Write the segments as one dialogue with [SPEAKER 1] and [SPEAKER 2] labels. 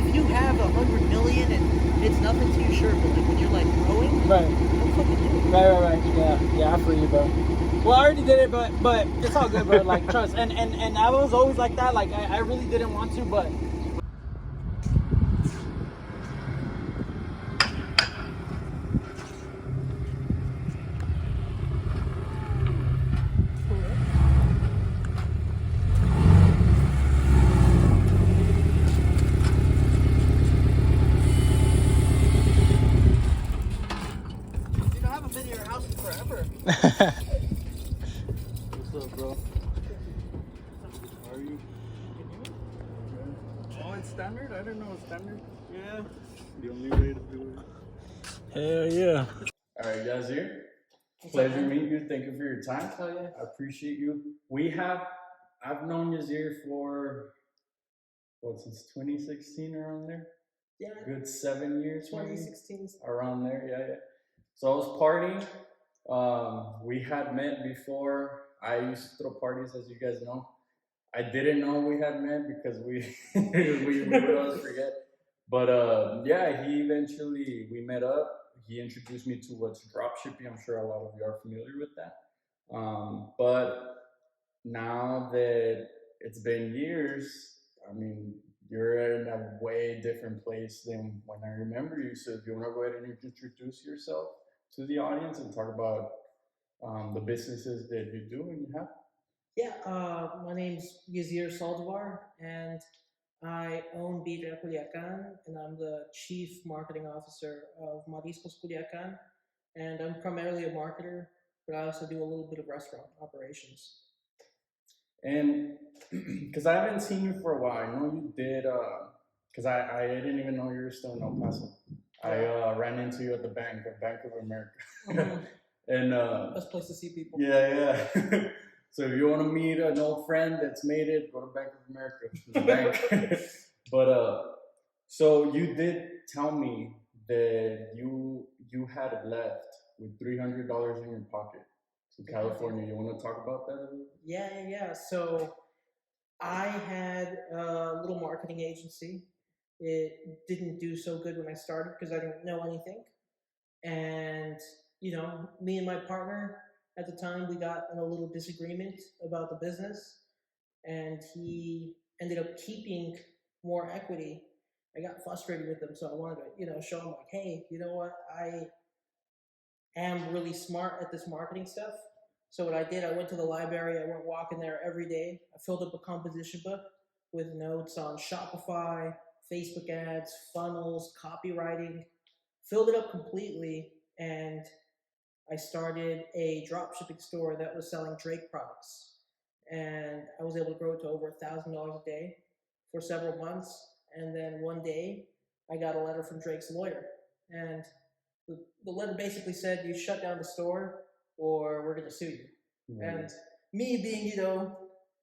[SPEAKER 1] if you have 100 million and it's nothing to you, sure. But like when you're like growing,
[SPEAKER 2] Right.
[SPEAKER 1] don't fucking do it.
[SPEAKER 2] Right. Yeah, I feel you, bro. Well, I already did it, but it's all good, bro. Like, trust. And I was always like that. Like, I really didn't want to, but.
[SPEAKER 1] Dude, I haven't been to your house in forever.
[SPEAKER 3] What's up, bro? How are you? Oh, it's standard? I didn't know it's standard. Yeah. The only way to do it.
[SPEAKER 2] Hell yeah.
[SPEAKER 3] Alright, Yazzir. Pleasure meeting you. Thank you for your time.
[SPEAKER 1] Oh yeah.
[SPEAKER 3] I appreciate you. I've known Yazzir for, since 2016 around there?
[SPEAKER 1] Yeah.
[SPEAKER 3] Good 7 years.
[SPEAKER 1] 2016.
[SPEAKER 3] Around there, yeah. So I was partying. We had met before. I used to throw parties, as you guys know. I didn't know we had met because we would always forget. But yeah, we met up. He introduced me to what's dropshipping. I'm sure a lot of you are familiar with that. But now that it's been years, I mean, you're in a way different place than when I remember you. So if you want to go ahead and introduce yourself to the audience and talk about the businesses that you do and you have.
[SPEAKER 1] Yeah, my name's Yazzir Saldivar, and I own Birria Culiacan, and I'm the Chief Marketing Officer of Mariscos Culiacan, and I'm primarily a marketer, but I also do a little bit of restaurant operations.
[SPEAKER 3] And because I haven't seen you for a while, I know you did, because I didn't even know you were still in El Paso. I ran into you at the Bank of America.
[SPEAKER 1] Mm-hmm.
[SPEAKER 3] And
[SPEAKER 1] Best place to see people.
[SPEAKER 3] Yeah. So if you want to meet an old friend that's made it, go to Bank of America. The bank. But so you did tell me that you had left with $300 in your pocket to California. You want to talk about that a little?
[SPEAKER 1] Yeah. So I had a little marketing agency. It didn't do so good when I started because I didn't know anything. And, me and my partner at the time, we got in a little disagreement about the business. And he ended up keeping more equity. I got frustrated with him, so I wanted to, show him like, hey, you know what? I am really smart at this marketing stuff. So what I did, I went to the library. I went walking there every day. I filled up a composition book with notes on Shopify, Facebook ads, funnels, copywriting. Filled it up completely, and I started a drop shipping store that was selling Drake products. And I was able to grow it to over $1,000 a day for several months. And then one day, I got a letter from Drake's lawyer. And the letter basically said, you shut down the store or we're going to sue you. Mm-hmm. And me being,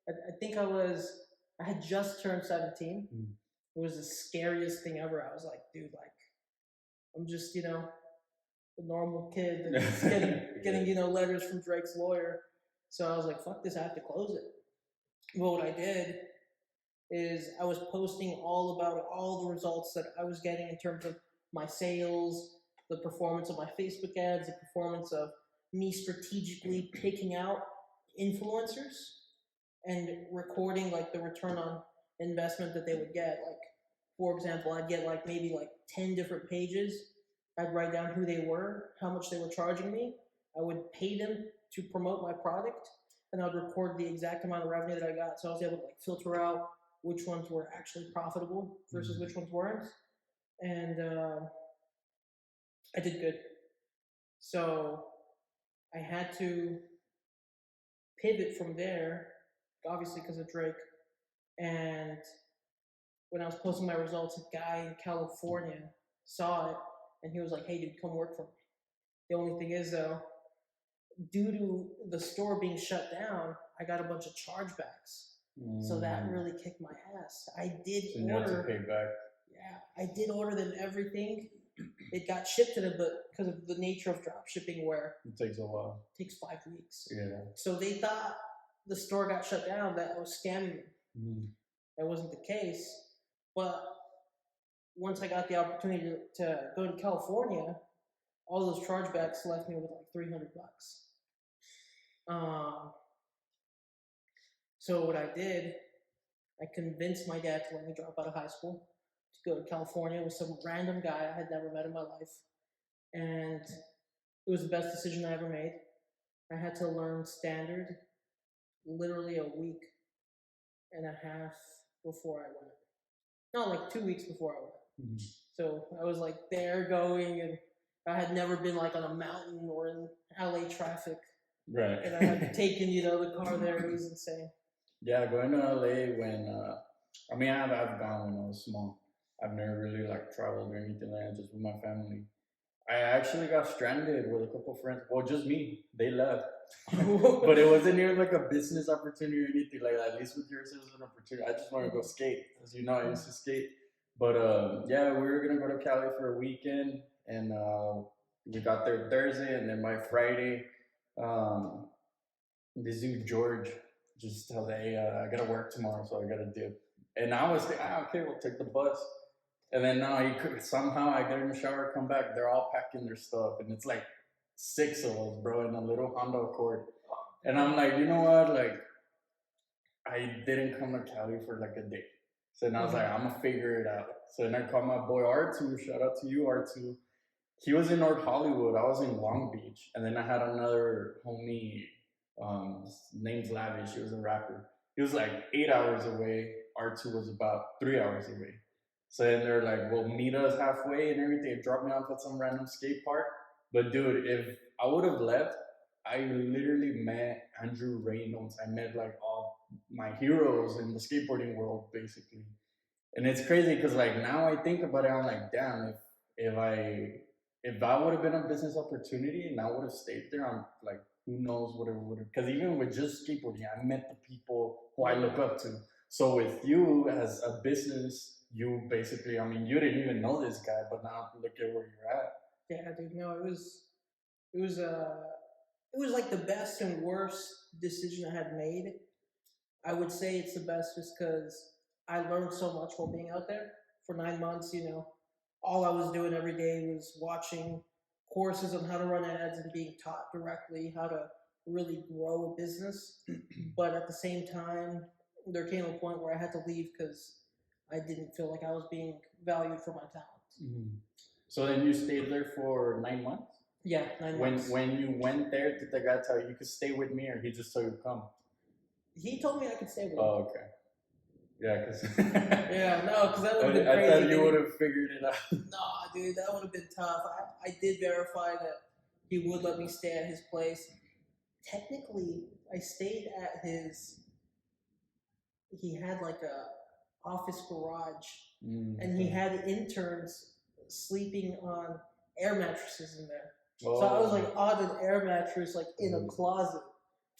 [SPEAKER 1] I think I had just turned 17. Mm-hmm. It was the scariest thing ever. I was like, dude, I'm just, the normal kid that's getting letters from Drake's lawyer. So I was like, fuck this, I have to close it. Well, what I did is I was posting all about all the results that I was getting in terms of my sales, the performance of my Facebook ads, the performance of me strategically picking out influencers and recording like the return on investment that they would get. Like, for example, I'd get maybe 10 different pages. I'd write down who they were, how much they were charging me. I would pay them to promote my product, and I'd record the exact amount of revenue that I got. So I was able to filter out which ones were actually profitable versus which ones weren't. And I did good. So I had to pivot from there, obviously because of Drake. And when I was posting my results, a guy in California saw it, and he was like, hey, dude, come work for me. The only thing is, though, due to the store being shut down, I got a bunch of chargebacks. So that really kicked my ass. I did
[SPEAKER 3] order. You had to pay back.
[SPEAKER 1] Yeah, I did order them everything. It got shipped to them, but because of the nature of drop shipping, where
[SPEAKER 3] it takes a while.
[SPEAKER 1] It takes 5 weeks.
[SPEAKER 3] Yeah.
[SPEAKER 1] So they thought the store got shut down, that I was scamming them. That wasn't the case. But once I got the opportunity to go to California, all those chargebacks left me with like $300. Um, so what I did, I convinced my dad to let me drop out of high school to go to California with some random guy I had never met in my life, and it was the best decision I ever made. I had to learn standard literally a week and a half before I went. No, like 2 weeks before I went.
[SPEAKER 3] Mhm.
[SPEAKER 1] So I was like there going, and I had never been like on a mountain or in LA traffic,
[SPEAKER 3] Right.
[SPEAKER 1] and I had taken the car there. It was insane.
[SPEAKER 3] Yeah, going to LA when I mean I've gone when I was small. I've never really like traveled or anything like that, just with my family. I actually got stranded with a couple friends. Well, just me. They left. But it wasn't even like a business opportunity or anything like that. At least with yours, it was an opportunity. I just wanted to go skate. As you know, I used to skate. But yeah, we were gonna go to Cali for a weekend, and we got there Thursday, and then by Friday, um, this dude George just tells, "Hey, I gotta work tomorrow, so I gotta dip." And I was like, okay, we'll take the bus. And then now he could somehow I get in the shower, come back, they're all packing their stuff, and it's like 6 of us, bro, in a little Honda Accord. And I'm like, you know what? Like, I didn't come to Cali for like a day. So then I was like, I'm gonna figure it out. So then I called my boy R2. Shout out to you, R2. He was in North Hollywood. I was in Long Beach, and then I had another homie. His name's Lavish. He was a rapper. He was like 8 hours away. R2 was about 3 hours away. So then they're like, "Well, meet us halfway and everything." Drop me off at some random skate park. But dude, if I would have left, I literally met Andrew Reynolds. I met like all my heroes in the skateboarding world, basically. And it's crazy because like now I think about it, I'm like, damn, if I if that would have been a business opportunity and I would have stayed there, I'm like, who knows what it would have. Because even with just skateboarding, I met the people who I look up to. So with you as a business, you basically, I mean, you didn't even know this guy, but now look at where you're at.
[SPEAKER 1] Yeah, dude. No, it was it was like the best and worst decision I had made. I would say it's the best just because I learned so much while being out there for 9 months. All I was doing every day was watching courses on how to run ads and being taught directly how to really grow a business. But at the same time, there came a point where I had to leave because I didn't feel like I was being valued for my talent.
[SPEAKER 3] Mm-hmm. So then you stayed there for 9 months?
[SPEAKER 1] Yeah, 9 months.
[SPEAKER 3] When you went there, did the guy tell you could stay with me, or he just told you to come?
[SPEAKER 1] He told me I could stay with him.
[SPEAKER 3] Oh, okay. Yeah, because
[SPEAKER 1] Yeah, no, because that would have been
[SPEAKER 3] I
[SPEAKER 1] crazy.
[SPEAKER 3] thought you would have figured it out.
[SPEAKER 1] Nah, dude, that would have been tough. I did verify that he would let me stay at his place. Technically, I stayed at his. He had like a office garage, and he had interns sleeping on air mattresses in there.
[SPEAKER 3] Oh.
[SPEAKER 1] So I was like on an air mattress, like in a closet.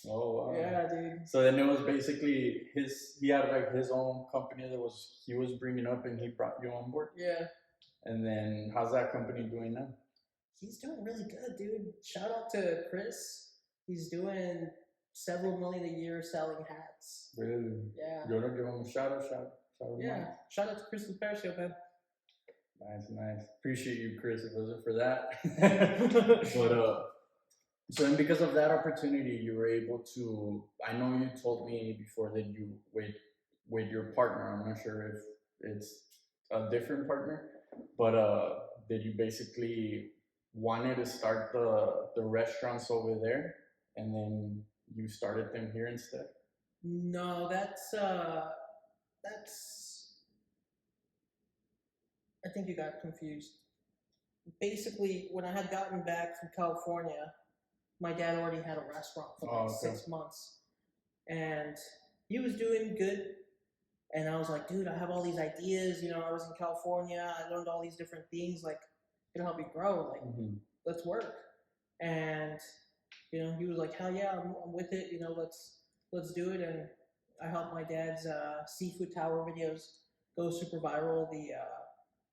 [SPEAKER 3] Oh wow.
[SPEAKER 1] Yeah, dude.
[SPEAKER 3] So then it was basically he had like his own company he was bringing up, and he brought you on board.
[SPEAKER 1] Yeah.
[SPEAKER 3] And then how's that company doing now?
[SPEAKER 1] He's doing really good, dude. Shout out to Chris. He's doing several million a year selling hats.
[SPEAKER 3] Really?
[SPEAKER 1] Yeah.
[SPEAKER 3] You wanna give him a shout out?
[SPEAKER 1] Yeah. Shout out to Chris and Paso, man.
[SPEAKER 3] Nice. Appreciate you, Chris. If it wasn't for that. But so then because of that opportunity, you were able to. I know you told me before that you with your partner. I'm not sure if it's a different partner, but that you basically wanted to start the restaurants over there, and then you started them here instead.
[SPEAKER 1] No, that's. I think you got confused. Basically, when I had gotten back from California, my dad already had a restaurant for like 6 months, and he was doing good. And I was like, dude, I have all these ideas. I was in California. I learned all these different things. Like, it'll help you grow. Like, let's work. And he was like, hell yeah, I'm with it. Let's do it. And I helped my dad's seafood tower videos go super viral. The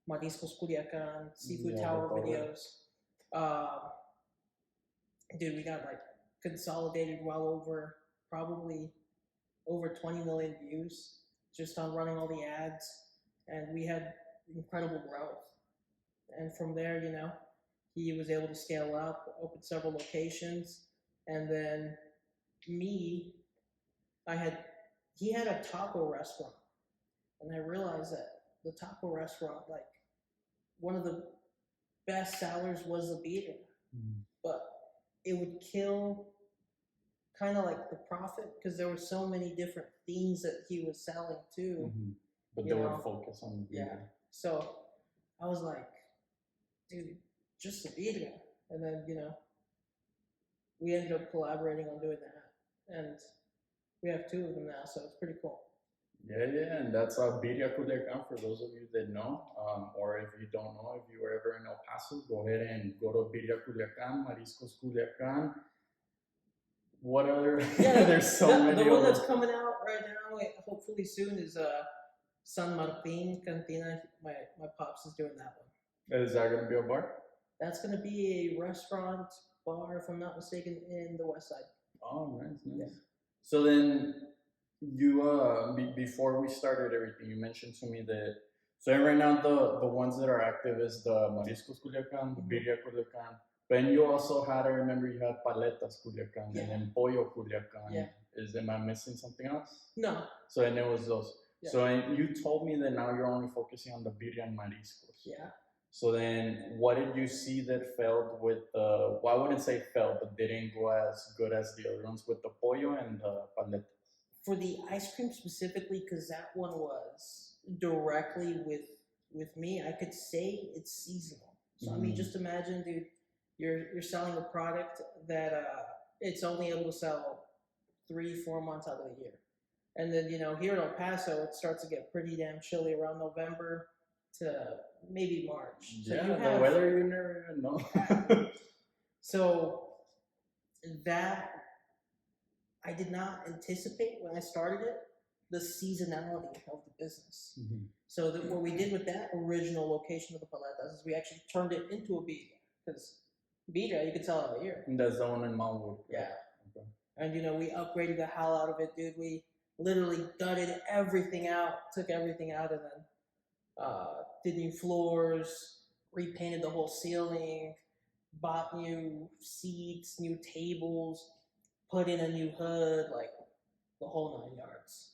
[SPEAKER 1] Mariscos Culiacan seafood tower videos. Dude, we got like consolidated well over probably over 20 million views just on running all the ads. And we had incredible growth. And from there, he was able to scale up, open several locations, and then me, I had he had a taco restaurant, and I realized that the taco restaurant, like one of the best sellers was the beer, but it would kill kind of like the profit because there were so many different things that he was selling too.
[SPEAKER 3] But
[SPEAKER 1] You
[SPEAKER 3] they would
[SPEAKER 1] know?
[SPEAKER 3] focus on the
[SPEAKER 1] Yeah.
[SPEAKER 3] beer.
[SPEAKER 1] So I was like, dude, just the beer. And then, we ended up collaborating on doing that. And we have two of them now, so it's pretty cool.
[SPEAKER 3] Yeah, and that's Birria Culiacan for those of you that know, or if you don't know, if you were ever in El Paso, go ahead and go to Birria Culiacan, Mariscos Culiacan. What other?
[SPEAKER 1] Yeah,
[SPEAKER 3] there's so many.
[SPEAKER 1] The one
[SPEAKER 3] of
[SPEAKER 1] that's
[SPEAKER 3] them.
[SPEAKER 1] coming out right now, hopefully soon, is San Martin Cantina. My pops is doing that one.
[SPEAKER 3] Is that gonna be a bar?
[SPEAKER 1] That's going to be a restaurant bar, if I'm not mistaken, in the West Side.
[SPEAKER 3] Oh, nice.
[SPEAKER 1] Yeah.
[SPEAKER 3] So then, you before we started everything, you mentioned to me that right now the ones that are active is the Mariscos Culiacan, the Birria Culiacan. But then you also had, I remember you had Paletas Culiacan and then Pollo Culiacan.
[SPEAKER 1] Yeah.
[SPEAKER 3] Am I missing something else?
[SPEAKER 1] No.
[SPEAKER 3] So and it was those.
[SPEAKER 1] Yeah.
[SPEAKER 3] So and you told me that now you're only focusing on the Birria and Mariscos.
[SPEAKER 1] Yeah.
[SPEAKER 3] So then, what did you see that failed with the? Well, I wouldn't say failed, but didn't go as good as the other ones with the pollo and the paletas.
[SPEAKER 1] For the ice cream specifically, because that one was directly with me, I could say it's seasonal. So I mean, just imagine, dude, you're selling a product that it's only able to sell 3-4 months out of the year, and then here in El Paso, it starts to get pretty damn chilly around November to maybe March. So
[SPEAKER 3] Yeah,
[SPEAKER 1] you
[SPEAKER 3] the
[SPEAKER 1] have,
[SPEAKER 3] weather you never even know.
[SPEAKER 1] So that I did not anticipate when I started it, the seasonality of the business. So what we did with that original location of the paletas is we actually turned it into a birria, because birria you could sell all year.
[SPEAKER 3] That's the one in Malwood.
[SPEAKER 1] Yeah.
[SPEAKER 3] Okay.
[SPEAKER 1] And we upgraded the hell out of it, dude. We literally gutted everything out, took everything out, and then did new floors, repainted the whole ceiling, bought new seats, new tables, put in a new hood, like the whole 9 yards.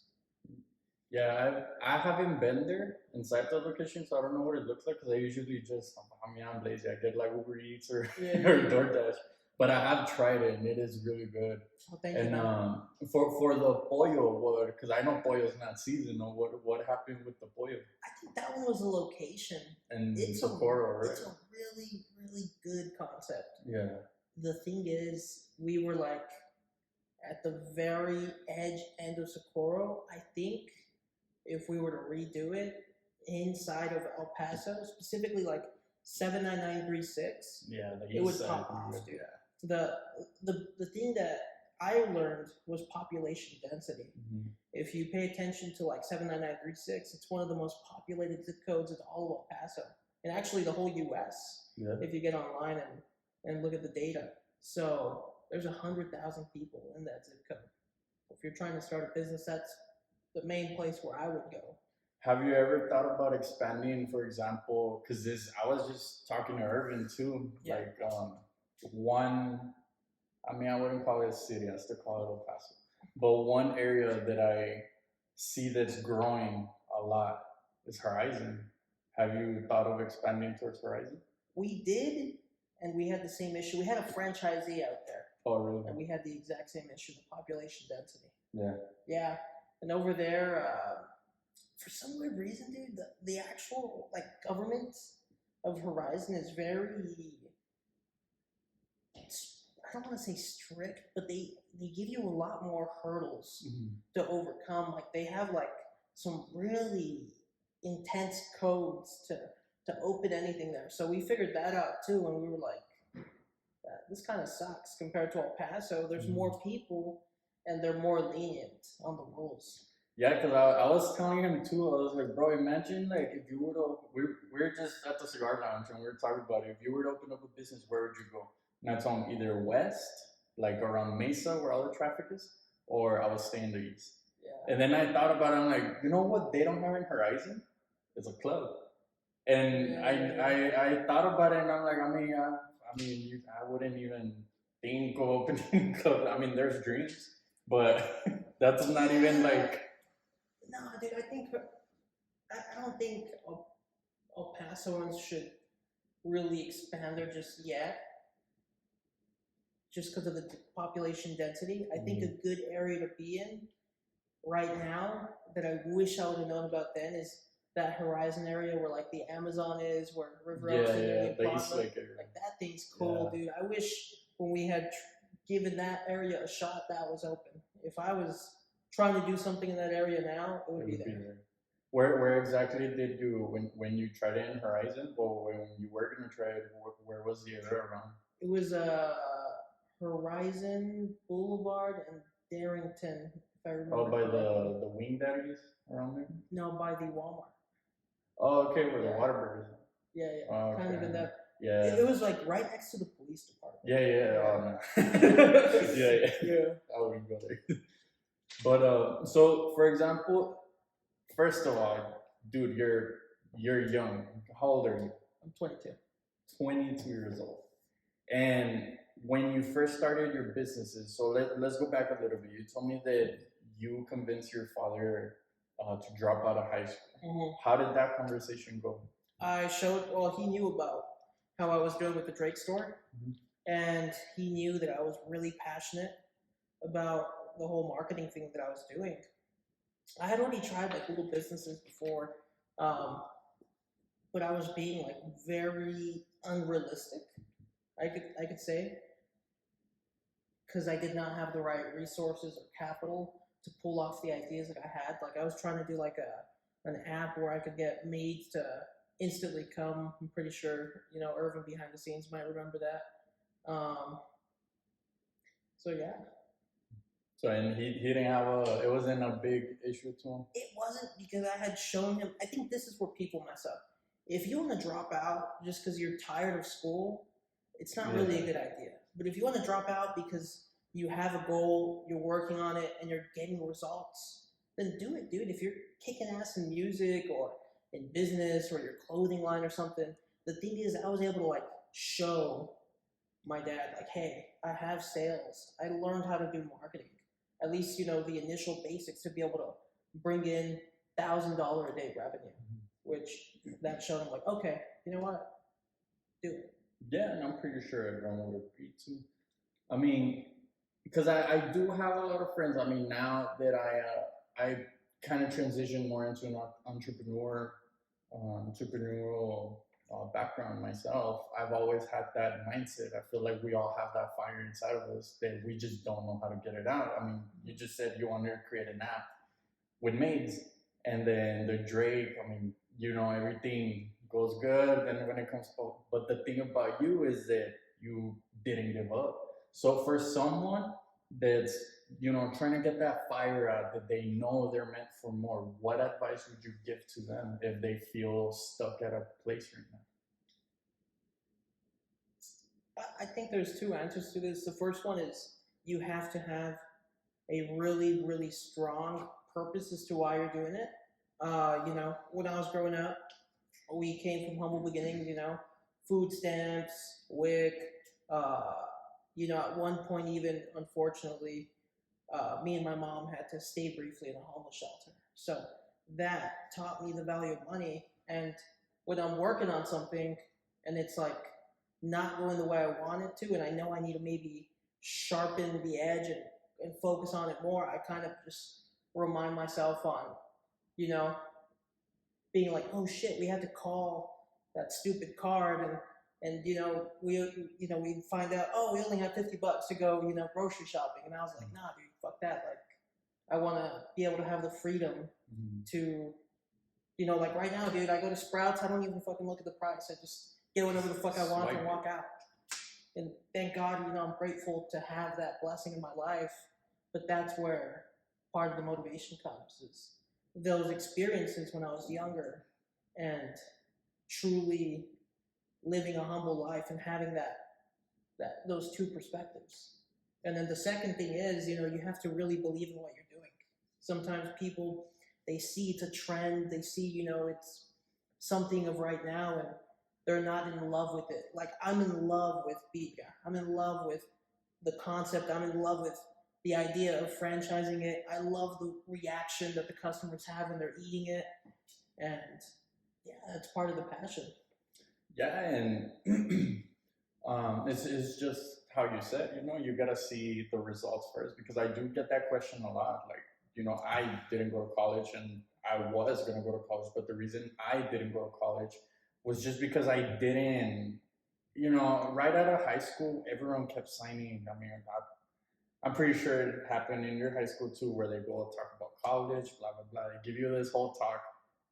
[SPEAKER 3] Yeah, I haven't been there inside the location, so I don't know what it looks like because I usually just, I'm lazy. I get like Uber Eats or, or DoorDash. But I have tried it and it is really good.
[SPEAKER 1] Oh, thank
[SPEAKER 3] you. And for the pollo, because I know pollo is not seasonal, what happened with the pollo?
[SPEAKER 1] I think that one was a location.
[SPEAKER 3] And
[SPEAKER 1] it's
[SPEAKER 3] Socorro, right?
[SPEAKER 1] It's a really, really good concept.
[SPEAKER 3] Yeah.
[SPEAKER 1] The thing is, we were like at the very end of Socorro. I think if we were to redo it inside of El Paso, specifically like 79936, it would pop off, dude. The thing that I learned was population density. If you pay attention to like 79936, it's one of the most populated zip codes in all of El Paso, and actually the whole U.S. If you get online and look at the data. So there's 100,000 people in that zip code. If you're trying to start a business, that's the main place where I would go.
[SPEAKER 3] Have you ever thought about expanding, for example, because I was just talking to Irvin too, like I wouldn't call it a city, I still call it El Paso, but one area that I see that's growing a lot is Horizon. Have you thought of expanding towards Horizon?
[SPEAKER 1] We did, and we had the same issue. We had a franchisee out there.
[SPEAKER 3] Oh, really?
[SPEAKER 1] And we had the exact same issue, the population density.
[SPEAKER 3] Yeah.
[SPEAKER 1] Yeah. And over there, for some weird reason, dude, the actual government of Horizon is very, I don't want to say strict, but they give you a lot more hurdles to overcome. Like they have some really intense codes to open anything there. So we figured that out too, and we were like, this kind of sucks compared to El Paso. There's more people, and they're more lenient on the rules.
[SPEAKER 3] Yeah, because I was telling him too, I was like, bro, imagine if you were to, we're just at the cigar lounge and we were talking about it. If you were to open up a business, where would you go? And I told him either west, like around Mesa where all the traffic is, or I was staying the east.
[SPEAKER 1] Yeah.
[SPEAKER 3] And then I thought about it, I'm like, you know what they don't have in Horizon? It's a club. And I thought about it, and I'm like, I wouldn't even think of opening club. I mean, there's dreams, but that's not even like.
[SPEAKER 1] No, dude, I don't think El Pasoans should really expand there just yet, just because of the population density. I think a good area to be in right now that I wish I would have known about then is that Horizon area where like the Amazon is, where River Oaks and
[SPEAKER 3] The East Lake area.
[SPEAKER 1] like that thing's cool, dude. I wish when we had given that area a shot, that was open. If I was trying to do something in that area now, it would be there.
[SPEAKER 3] Where exactly did you when you tried it in Horizon? Or when you were gonna try it, where was the area around?
[SPEAKER 1] It was Horizon Boulevard and Darrington, if I remember.
[SPEAKER 3] Oh, by the wing daddies around there?
[SPEAKER 1] No, by the Walmart.
[SPEAKER 3] Oh, okay, where the Waterburgers.
[SPEAKER 1] Yeah.
[SPEAKER 3] Oh,
[SPEAKER 1] Kind of in that.
[SPEAKER 3] Yeah.
[SPEAKER 1] It was like right next to the police department.
[SPEAKER 3] Yeah. Oh, no. Yeah. I wouldn't go there. But so for example, first of all, dude, you're young. How old are you?
[SPEAKER 1] I'm 22.
[SPEAKER 3] 22 years old. And when you first started your businesses, so let's go back a little bit. You told me that you convinced your father to drop out of high school. How did that conversation go?
[SPEAKER 1] He knew about how I was doing with the Drake store. And he knew that I was really passionate about the whole marketing thing that I was doing. I had already tried like little businesses before, but I was being like very unrealistic, I could say, because I did not have the right resources or capital to pull off the ideas that I had. Like I was trying to do like an app where I could get maids to instantly come. I'm pretty sure Irvin behind the scenes might remember that. So yeah.
[SPEAKER 3] So and he didn't have it wasn't a big issue to him?
[SPEAKER 1] It wasn't, because I had shown him. I think this is where people mess up. If you want to drop out just because you're tired of school, it's not really a good idea. But if you want to drop out because you have a goal, you're working on it, and you're getting results, then do it, dude. If you're kicking ass in music or in business or your clothing line or something, the thing is, I was able to like show my dad, like, hey, I have sales. I learned how to do marketing. At least, the initial basics to be able to bring in $1,000 a day revenue, which that showed him like, okay, you know what? Do it.
[SPEAKER 3] Yeah, and I'm pretty sure everyone would agree too. I mean, because I do have a lot of friends. I mean, now that I kind of transitioned more into an entrepreneurial background myself, I've always had that mindset. I feel like we all have that fire inside of us that we just don't know how to get it out. I mean, you just said you wanted to create an app with maids, and then the Drake, I mean, everything goes good. Then when it comes to, but the thing about you is that you didn't give up. So for someone that's, trying to get that fire out, that they know they're meant for more, what advice would you give to them if they feel stuck at a place right now?
[SPEAKER 1] I think there's two answers to this. The first one is you have to have a really, really strong purpose as to why you're doing it. When I was growing up, we came from humble beginnings, food stamps, WIC, at one point even, unfortunately, me and my mom had to stay briefly in a homeless shelter. So that taught me the value of money. And when I'm working on something and it's like not going the way I want it to, and I know I need to maybe sharpen the edge and focus on it more, I kind of just remind myself on, being like, oh shit, we had to call that stupid card, and we find out, oh, we only have $50 to go, grocery shopping. And I was like, nah, dude, fuck that. Like, I want to be able to have the freedom to, like right now, dude, I go to Sprouts, I don't even fucking look at the price. I just get whatever the fuck I want and walk out. And thank God, I'm grateful to have that blessing in my life. But that's where part of the motivation comes, is those experiences when I was younger and truly living a humble life and having those two perspectives. And then the second thing is, you have to really believe in what you're doing. Sometimes people, they see it's a trend, they see, it's something of right now and they're not in love with it. Like I'm in love with Pizza. I'm in love with the concept. I'm in love with the idea of franchising it. I love the reaction that the customers have when they're eating it, and yeah, that's part of the passion.
[SPEAKER 3] Yeah, and it's just how you said, you gotta see the results first, because I do get that question a lot. Like, I didn't go to college and I was gonna go to college, but the reason I didn't go to college was just because I didn't, right out of high school, everyone kept signing. I mean, I'm pretty sure it happened in your high school too, where they go talk about college, blah blah blah. They give you this whole talk,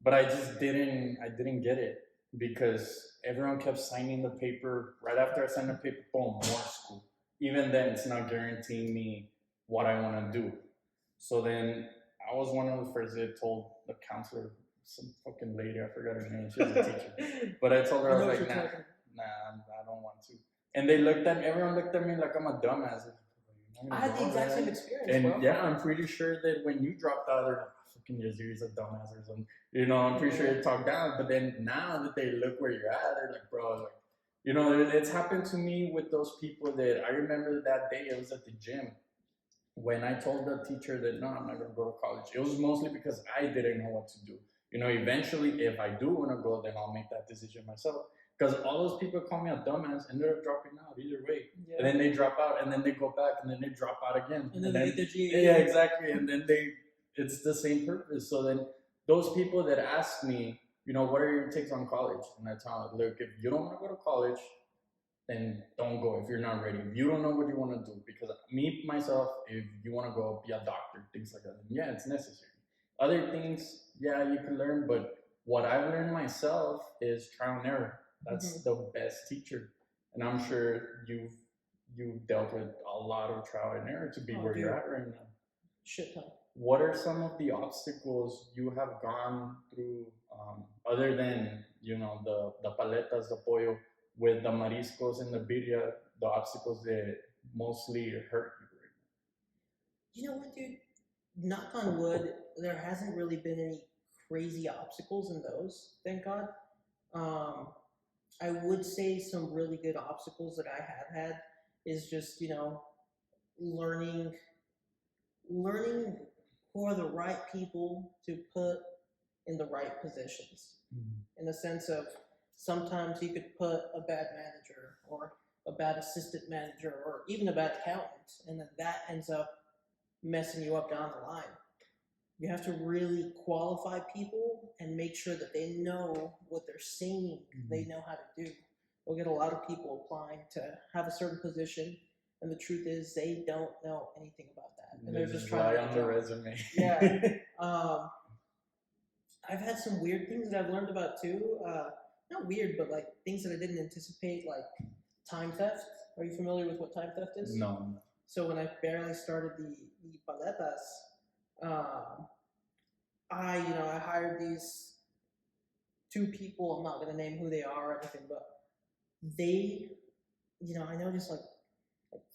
[SPEAKER 3] but I just didn't get it, because everyone kept signing the paper. Right after I signed the paper, boom, more school. Even then, it's not guaranteeing me what I want to do. So then I was one of the first that told the counselor, some fucking lady, I forgot her name. She was a teacher, but I told her, I was like, nah, I don't want to. And everyone looked at me like I'm a dumbass.
[SPEAKER 1] I had the exact same experience,
[SPEAKER 3] and
[SPEAKER 1] bro.
[SPEAKER 3] yeah, I'm pretty sure that when you dropped out, they're like, fucking Yazzir is a dumbass or something. I'm pretty sure you talked down. But then now that they look where you're at, they're like, bro, like, it's happened to me with those people that I remember that day. It was at the gym when I told the teacher that no, I'm not gonna go to college. It was mostly because I didn't know what to do. Eventually, if I do want to go, then I'll make that decision myself. Because all those people call me a dumbass, and they're dropping out either way. Yeah. And then they drop out, and then they go back, and then they drop out again.
[SPEAKER 1] And then they get their GED.
[SPEAKER 3] Yeah, exactly. And then it's the same purpose. So then those people that ask me, what are your takes on college? And I tell them, look, if you don't want to go to college, then don't go if you're not ready. If you don't know what you want to do, because me, myself, if you want to go be a doctor, things like that, then yeah, it's necessary. Other things, yeah, you can learn, but what I've learned myself is trial and error. That's the best teacher, and I'm sure you've dealt with a lot of trial and error to be where you're at right now.
[SPEAKER 1] Shit ton.
[SPEAKER 3] What are some of the obstacles you have gone through, other than the paletas, the pollo, with the mariscos and the birria, the obstacles that mostly hurt you right now?
[SPEAKER 1] You know what, dude? Knock on wood, there hasn't really been any crazy obstacles in those, thank God. I would say some really good obstacles that I have had is just, learning who are the right people to put in the right positions. In the sense of sometimes you could put a bad manager or a bad assistant manager or even a bad accountant, and then that ends up messing you up down the line. You have to really qualify people and make sure that they know what they're saying, they know how to do. We'll get a lot of people applying to have a certain position, and the truth is they don't know anything about that. And they're just trying to
[SPEAKER 3] on the resume.
[SPEAKER 1] Yeah. I've had some weird things that I've learned about too. Not weird, but like things that I didn't anticipate, like time theft. Are you familiar with what time theft is?
[SPEAKER 3] No.
[SPEAKER 1] So when I barely started the paletas, I hired these two people. I'm not going to name who they are or anything, but they, I noticed like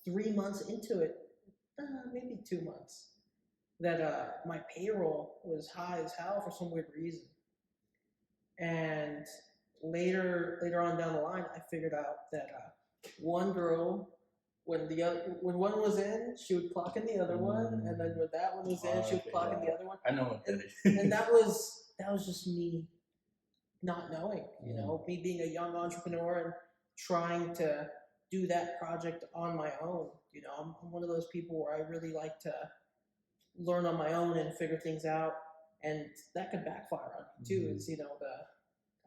[SPEAKER 1] 3 months into it, maybe 2 months, that my payroll was high as hell for some weird reason. And later on down the line, I figured out that one girl, when one was in, she would clock in the other one, and then when that one was in, she would clock in the other one.
[SPEAKER 3] I know what that is.
[SPEAKER 1] And that was just me not knowing, me being a young entrepreneur and trying to do that project on my own. I'm one of those people where I really like to learn on my own and figure things out, and that could backfire on you too. Is the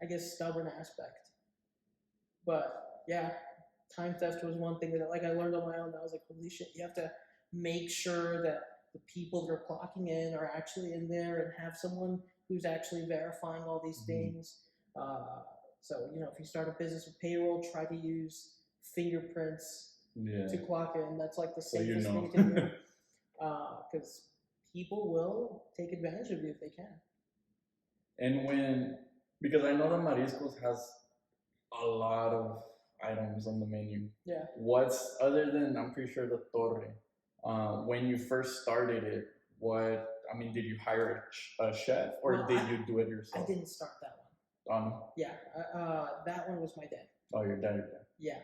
[SPEAKER 1] I guess stubborn aspect. But yeah, time theft was one thing that I learned on my own. I was like, holy shit, you have to make sure that the people that are clocking in are actually in there and have someone who's actually verifying all these things. So if you start a business with payroll, try to use fingerprints to clock in. That's like the safest thing you can do, because people will take advantage of you if they can.
[SPEAKER 3] And because I know that Mariscos has a lot of items on the menu.
[SPEAKER 1] Yeah.
[SPEAKER 3] What's other than, I'm pretty sure, the torre, when you first started it, did you hire a chef or did you do it yourself?
[SPEAKER 1] I didn't start that Yeah, that one was my dad.
[SPEAKER 3] Oh, your dad.
[SPEAKER 1] Yeah.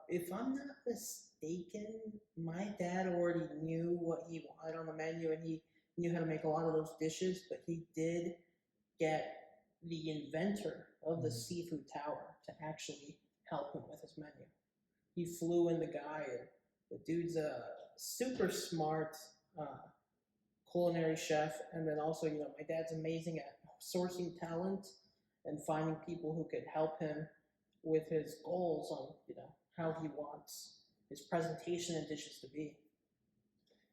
[SPEAKER 1] If I'm not mistaken, my dad already knew what he wanted on the menu, and he knew how to make a lot of those dishes. But he did get the inventor of the seafood tower to actually help him with his menu. He flew in the guy, and the dude's a super smart culinary chef. And then also, my dad's amazing at sourcing talent and finding people who could help him with his goals on, how he wants his presentation and dishes to be.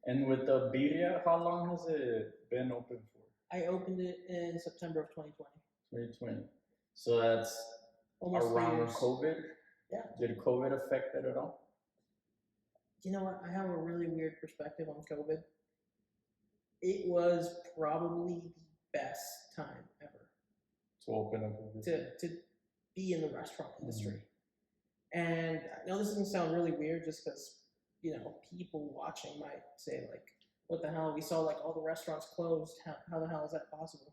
[SPEAKER 3] And with the birria, how long has it been open for?
[SPEAKER 1] I opened it in September of 2020.
[SPEAKER 3] 2020. So that's
[SPEAKER 1] Almost
[SPEAKER 3] around COVID?
[SPEAKER 1] Yeah.
[SPEAKER 3] Did COVID affect it at all?
[SPEAKER 1] You know what? I have a really weird perspective on COVID. It was probably the best time ever
[SPEAKER 3] To open up.
[SPEAKER 1] to be in the restaurant industry. And I know this doesn't sound really weird just because, people watching might say, like, what the hell? We saw, like, all the restaurants closed. How the hell is that possible?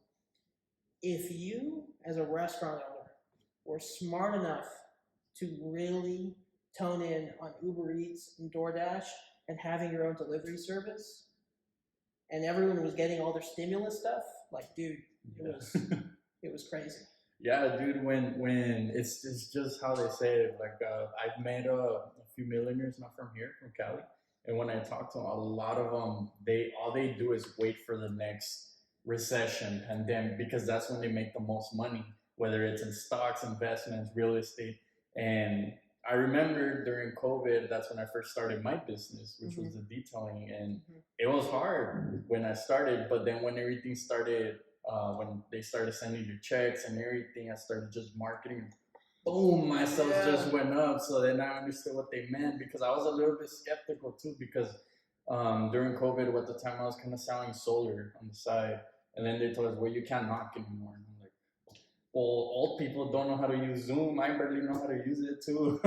[SPEAKER 1] If you, as a restaurant owner, were smart enough to really tone in on Uber Eats and DoorDash and having your own delivery service, and everyone was getting all their stimulus stuff, like, dude, it was crazy.
[SPEAKER 3] Yeah, dude. When it's just how they say it. Like I've met a few millionaires, not from here, from Cali, and when I talk to them, a lot of them, all they do is wait for the next recession, pandemic, because that's when they make the most money, whether it's in stocks, investments, real estate. And I remember during COVID, that's when I first started my business, which was the detailing, and it was hard when I started, but then when everything started. When they started sending you checks and everything, I started just marketing. Boom, my sales just went up. So then I understood what they meant, because I was a little bit skeptical too, because during COVID, at the time I was kind of selling solar on the side. And then they told us, well, you can't knock anymore. And I'm like, well, old people don't know how to use Zoom. I barely know how to use it too.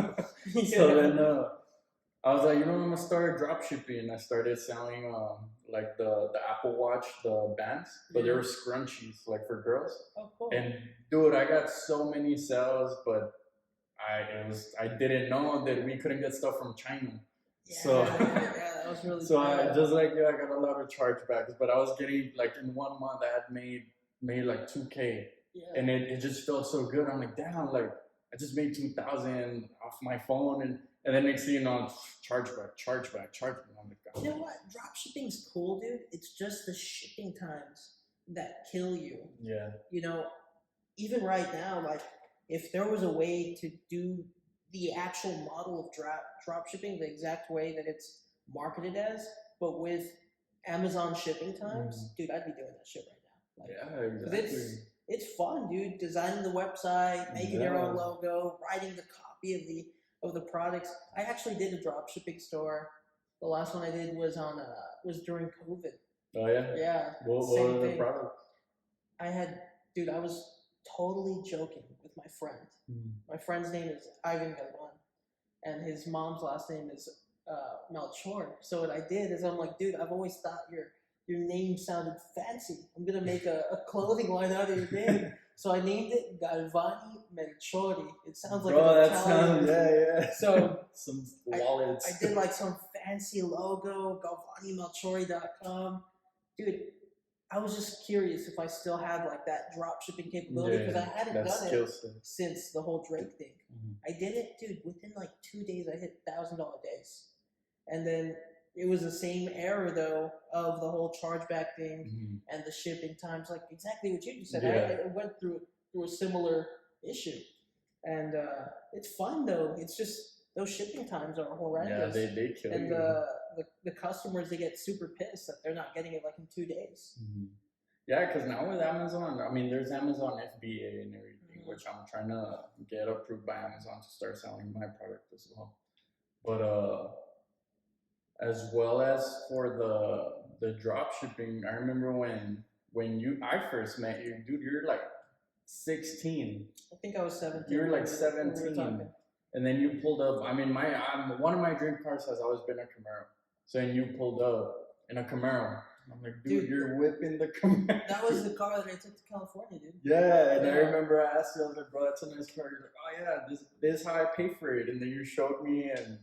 [SPEAKER 3] So then I was like, I'm gonna start drop shipping. I started selling like the Apple Watch, the bands, but they were scrunchies, like for girls.
[SPEAKER 1] Oh, cool.
[SPEAKER 3] And dude, I got so many sales, but I didn't know that we couldn't get stuff from China.
[SPEAKER 1] Yeah,
[SPEAKER 3] So
[SPEAKER 1] that was really
[SPEAKER 3] so
[SPEAKER 1] bad.
[SPEAKER 3] I got a lot of chargebacks, but I was getting, like, in 1 month I had made like 2K.
[SPEAKER 1] Yeah.
[SPEAKER 3] And it just felt so good. I'm like, damn, like I just made 2,000 off my phone, and then next thing you know, chargeback. I'm like, God.
[SPEAKER 1] You know what? Drop shipping's cool, dude. It's just the shipping times that kill you.
[SPEAKER 3] Yeah.
[SPEAKER 1] Even right now, like, if there was a way to do the actual model of drop shipping the exact way that it's marketed as, but with Amazon shipping times, dude, I'd be doing that shit right now. Like,
[SPEAKER 3] yeah, exactly.
[SPEAKER 1] It's fun, dude. Designing the website, making your own logo, writing the copy of the products. I actually did a drop shipping store. The last one I did was was during COVID.
[SPEAKER 3] Oh yeah.
[SPEAKER 1] Yeah.
[SPEAKER 3] What
[SPEAKER 1] same
[SPEAKER 3] were the
[SPEAKER 1] thing.
[SPEAKER 3] products?
[SPEAKER 1] I was totally joking with my friend. My friend's name is Ivan Galvan, and his mom's last name is Melchor. So what I did is I'm like, dude, I've always thought your name sounded fancy. I'm gonna make a clothing line out of your name. So I named it Galvani Melchori. It sounds like an Italian.
[SPEAKER 3] Yeah.
[SPEAKER 1] So
[SPEAKER 3] some wallets.
[SPEAKER 1] I did like some fancy logo, GalvaniMelchori.com. Dude, I was just curious if I still had like that drop shipping capability, because I hadn't done it since the whole Drake thing. I did it, dude, within like 2 days I hit $1,000 days. And then it was the same era though of the whole chargeback thing and the shipping times, like exactly what you just said. I went through a similar issue, and it's fun though. It's just those shipping times are horrendous.
[SPEAKER 3] Yeah, they kill
[SPEAKER 1] and
[SPEAKER 3] you.
[SPEAKER 1] The customers, they get super pissed that they're not getting it like in 2 days.
[SPEAKER 3] Yeah, because now with Amazon, I mean, there's Amazon FBA and everything, which I'm trying to get approved by Amazon to start selling my product as well. But as well as for the drop shipping, I remember when I first met you, dude, you're like 16.
[SPEAKER 1] I think I was 17.
[SPEAKER 3] You were like 17. And then you pulled up. I mean, one of my dream cars has always been a Camaro. So then you pulled up in a Camaro. I'm like, dude,
[SPEAKER 1] Dude,
[SPEAKER 3] you're whipping the Camaro.
[SPEAKER 1] That was the car that I took to California, dude.
[SPEAKER 3] Yeah, and I
[SPEAKER 1] Yeah.
[SPEAKER 3] remember I asked you, I was like, bro, that's a nice car. You're like, oh yeah, this is how I pay for it. And then you showed me, and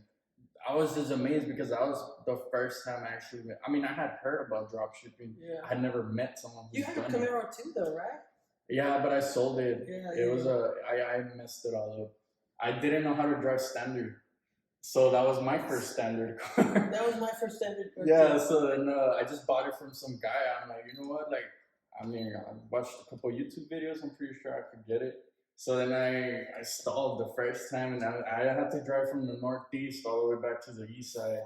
[SPEAKER 3] I was just amazed because that was the first time I actually met. I mean, I had heard about drop shipping.
[SPEAKER 1] Yeah.
[SPEAKER 3] I had never met someone who's
[SPEAKER 1] You had a
[SPEAKER 3] done it.
[SPEAKER 1] Camaro too, though, right?
[SPEAKER 3] Yeah, but I sold it.
[SPEAKER 1] Yeah,
[SPEAKER 3] It was I messed it all up. I didn't know how to drive standard. So that was my first standard car.
[SPEAKER 1] That was my first standard car.
[SPEAKER 3] Yeah,
[SPEAKER 1] too.
[SPEAKER 3] so then I just bought it from some guy. I'm like, you know what? Like, I mean, I watched a couple YouTube videos. I'm pretty sure I could get it. So then I stalled the first time, and I had to drive from the northeast all the way back to the east side.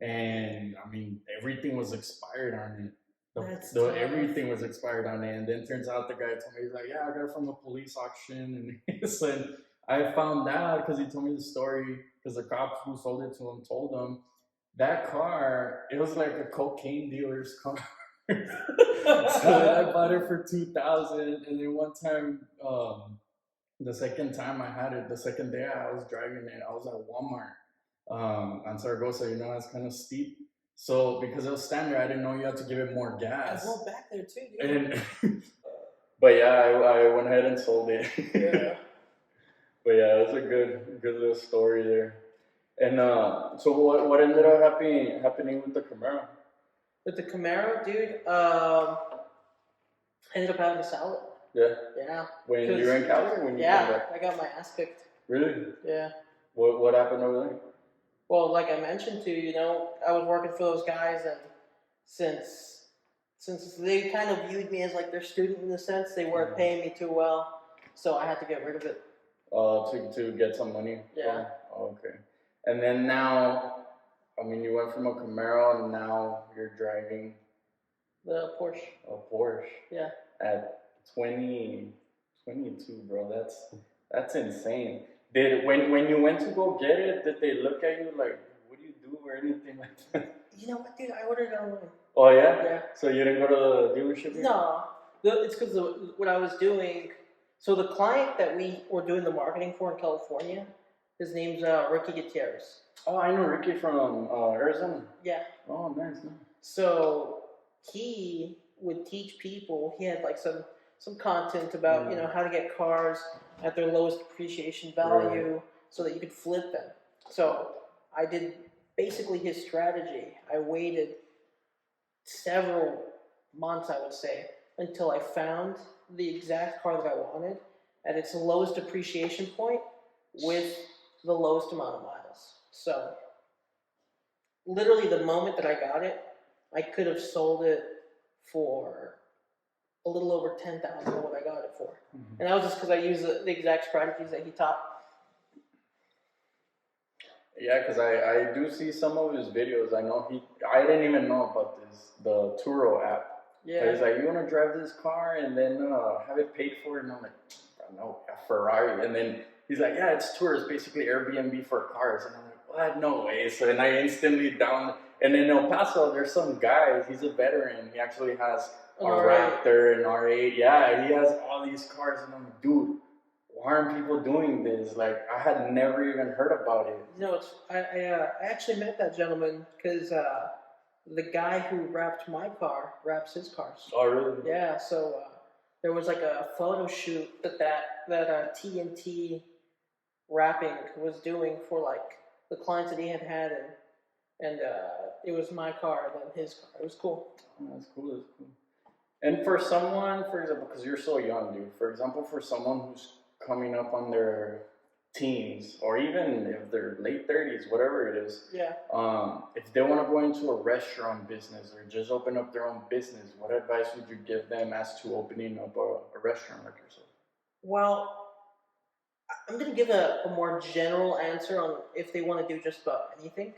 [SPEAKER 3] And I mean, everything was expired on it.
[SPEAKER 1] That's tough.
[SPEAKER 3] Everything was expired on it. And then turns out the guy told me, he's like, yeah, I got it from a police auction. And so I found out because he told me the story, because the cop who sold it to him told him that car, it was like a cocaine dealer's car. So I bought it for $2,000, and then one time, the second time I had it, the second day I was driving it, I was at Walmart on Zaragoza. You know, it's kind of steep. So because it was standard, I didn't know you had to give it more gas.
[SPEAKER 1] I went back there too, dude.
[SPEAKER 3] And but yeah, I went ahead and sold it.
[SPEAKER 1] Yeah.
[SPEAKER 3] But yeah, it was a good little story there. And so what ended up happening with the Camaro?
[SPEAKER 1] With the Camaro, dude, ended up having to sell it.
[SPEAKER 3] Yeah.
[SPEAKER 1] Yeah.
[SPEAKER 3] When you were in Cali, or when you came
[SPEAKER 1] Yeah,
[SPEAKER 3] back?
[SPEAKER 1] I got my ass kicked.
[SPEAKER 3] Really?
[SPEAKER 1] Yeah.
[SPEAKER 3] What happened over there?
[SPEAKER 1] Well, like I mentioned to you, I was working for those guys, and since they kind of viewed me as like their student in a sense, they weren't paying me too well, so I had to get rid of it.
[SPEAKER 3] To get some money?
[SPEAKER 1] Yeah.
[SPEAKER 3] Oh, okay. And then now, I mean, you went from a Camaro, and now you're driving
[SPEAKER 1] The Porsche.
[SPEAKER 3] a Porsche.
[SPEAKER 1] Yeah.
[SPEAKER 3] At 22, bro. That's insane. When you went to go get it, did they look at you like, what do you do, or anything like that?
[SPEAKER 1] You know what, dude? I ordered it online.
[SPEAKER 3] Oh yeah?
[SPEAKER 1] Yeah.
[SPEAKER 3] So you didn't go to the dealership yet?
[SPEAKER 1] No, it's because what I was doing. So the client that we were doing the marketing for in California, his name's Ricky Gutierrez.
[SPEAKER 3] Oh, I know Ricky from Arizona.
[SPEAKER 1] Yeah.
[SPEAKER 3] Oh, nice.
[SPEAKER 1] So he would teach people. He had like some content about how to get cars at their lowest depreciation value, so that you could flip them. So I did basically his strategy. I waited several months, I would say, until I found the exact car that I wanted at its lowest depreciation point with the lowest amount of miles. So literally the moment that I got it, I could have sold it for a little over $10,000 what I got it for. Mm-hmm. And that was just because I used the exact strategies that he taught.
[SPEAKER 3] Yeah, because I do see some of his videos. I didn't even know about the Turo app.
[SPEAKER 1] Yeah.
[SPEAKER 3] He's like, you want to drive this car and then have it paid for? And I'm like, no, a Ferrari. And then he's like, yeah, it's Turo. It's basically Airbnb for cars. And I'm like, what? No way. So then I instantly and in El Paso, there's some guys. He's a veteran. He actually has a Raptor, an R8. Yeah, he has all these cars. And I'm like, dude, why aren't people doing this? Like, I had never even heard about it.
[SPEAKER 1] I actually met that gentleman because the guy who wrapped my car wraps his cars.
[SPEAKER 3] Oh, really?
[SPEAKER 1] Yeah, so there was like a photo shoot that TNT wrapping was doing for like the clients that he had, and it was my car and then his car. It was cool.
[SPEAKER 3] Oh, that's cool. And for someone, for example, because you're so young, dude. For example, for someone who's coming up on their teens, or even if they're late 30s, whatever it is.
[SPEAKER 1] Yeah.
[SPEAKER 3] If they want to go into a restaurant business or just open up their own business, what advice would you give them as to opening up a restaurant like yourself?
[SPEAKER 1] Well, I'm going to give a more general answer on if they want to do just about anything,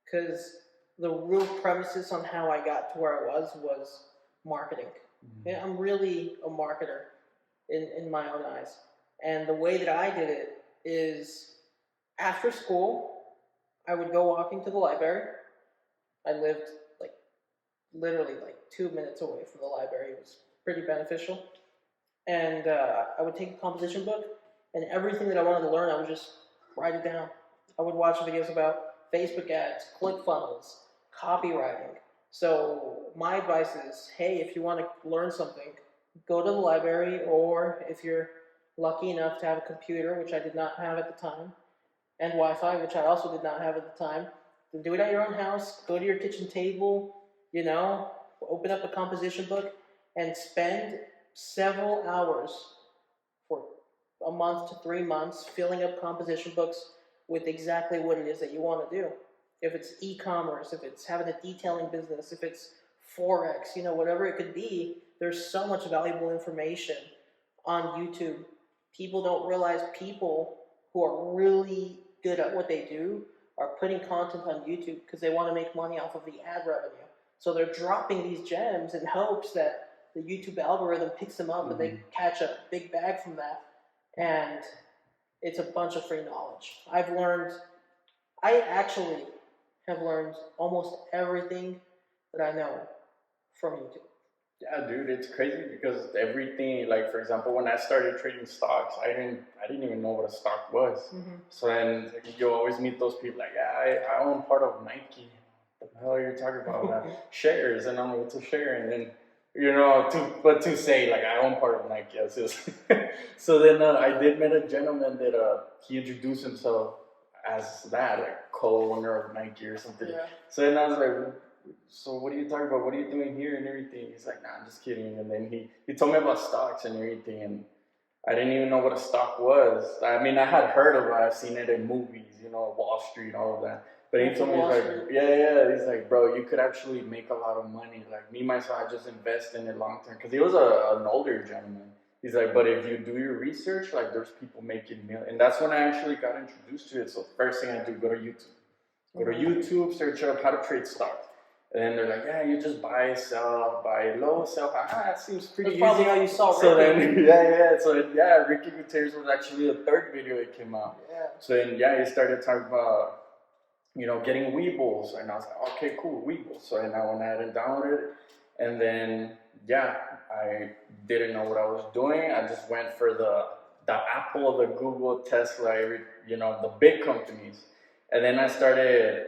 [SPEAKER 1] because the real premises on how I got to where I was marketing. Mm-hmm. Yeah, I'm really a marketer in my own eyes. And the way that I did it is after school, I would go walking to the library. I lived literally 2 minutes away from the library. It was pretty beneficial. And I would take a composition book, and everything that I wanted to learn, I would just write it down. I would watch videos about Facebook ads, ClickFunnels, copywriting, So my advice is, hey, if you want to learn something, go to the library, or if you're lucky enough to have a computer, which I did not have at the time, and Wi-Fi, which I also did not have at the time, then do it at your own house. Go to your kitchen table, open up a composition book, and spend several hours for a month to 3 months filling up composition books with exactly what it is that you want to do. If it's e-commerce, if it's having a detailing business, if it's forex, whatever it could be, there's so much valuable information on YouTube. People don't realize people who are really good at what they do are putting content on YouTube because they want to make money off of the ad revenue. So they're dropping these gems in hopes that the YouTube algorithm picks them up and they catch a big bag from that. And it's a bunch of free knowledge. I actually have learned almost everything that I know from YouTube.
[SPEAKER 3] Yeah, dude, it's crazy because everything, like for example, when I started trading stocks, I didn't even know what a stock was. So then you always meet those people like, yeah, I own part of Nike. What the hell are you talking about? Shares, and I'm like, what's a share? And then to say like I own part of Nike, it's just so then I did meet a gentleman that he introduced himself as that, like co-owner of Nike or something.
[SPEAKER 1] Yeah.
[SPEAKER 3] So then I was like, so what are you talking about? What are you doing here and everything? He's like, nah, I'm just kidding. And then he told me about stocks and everything, and I didn't even know what a stock was. I mean, I had heard of it. I've seen it in movies, Wall Street, all of that. But he told me, he's like, yeah. He's like, bro, you could actually make a lot of money. Like me, myself, I just invest in it long term. Because he was an older gentleman. He's like, but if you do your research, like there's people making millions. And that's when I actually got introduced to it. So first thing I do, go to YouTube. Go to YouTube, search up how to trade stocks. And then they're like, yeah, you just buy, sell, buy low, sell high. That seems pretty easy.
[SPEAKER 1] That's probably how you saw Ricky.
[SPEAKER 3] So then, So Ricky Gutierrez was actually the third video that came out.
[SPEAKER 1] Yeah.
[SPEAKER 3] So then, he started talking about, getting Weebles. And I was like, okay, cool, Weebles. So then I went ahead and downloaded it. And then, I didn't know what I was doing. I just went for the Apple, the Google, Tesla, the big companies. And then I started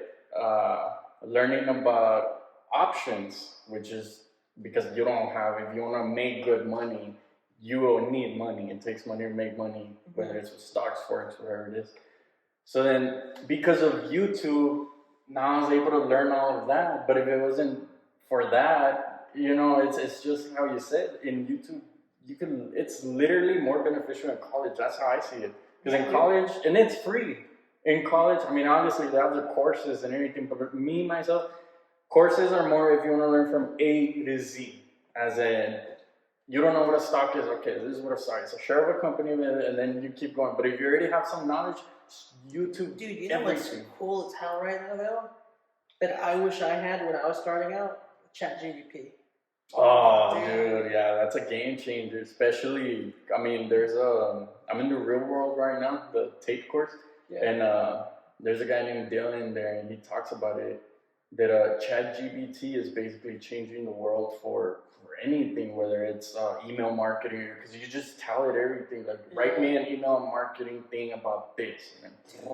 [SPEAKER 3] learning about options, which is because if you want to make good money, you will need money. It takes money to make money, whether it's with stocks, forex, whatever it is. So then, because of YouTube, now I was able to learn all of that. But if it wasn't for that, it's just how you said in YouTube. It's literally more beneficial in college. That's how I see it. Because in college, and it's free. In college, I mean, obviously they have their courses and everything, but me, myself, courses are more if you want to learn from A to Z. As in, you don't know what a stock is, okay, this is what a stock is. A share of a company, and then you keep going. But if you already have some knowledge, YouTube,
[SPEAKER 1] dude, you know what's cool as hell right now, though? That I wish I had when I was starting out? ChatGPT.
[SPEAKER 3] Oh, dude, yeah, that's a game changer. Especially, I mean, I'm in the real world right now, the Tate course. Yeah. And there's a guy named Dylan there, and he talks about it, that ChatGPT is basically changing the world for anything, whether it's email marketing, because you just tell it everything, like, write me an email marketing thing about this, and then,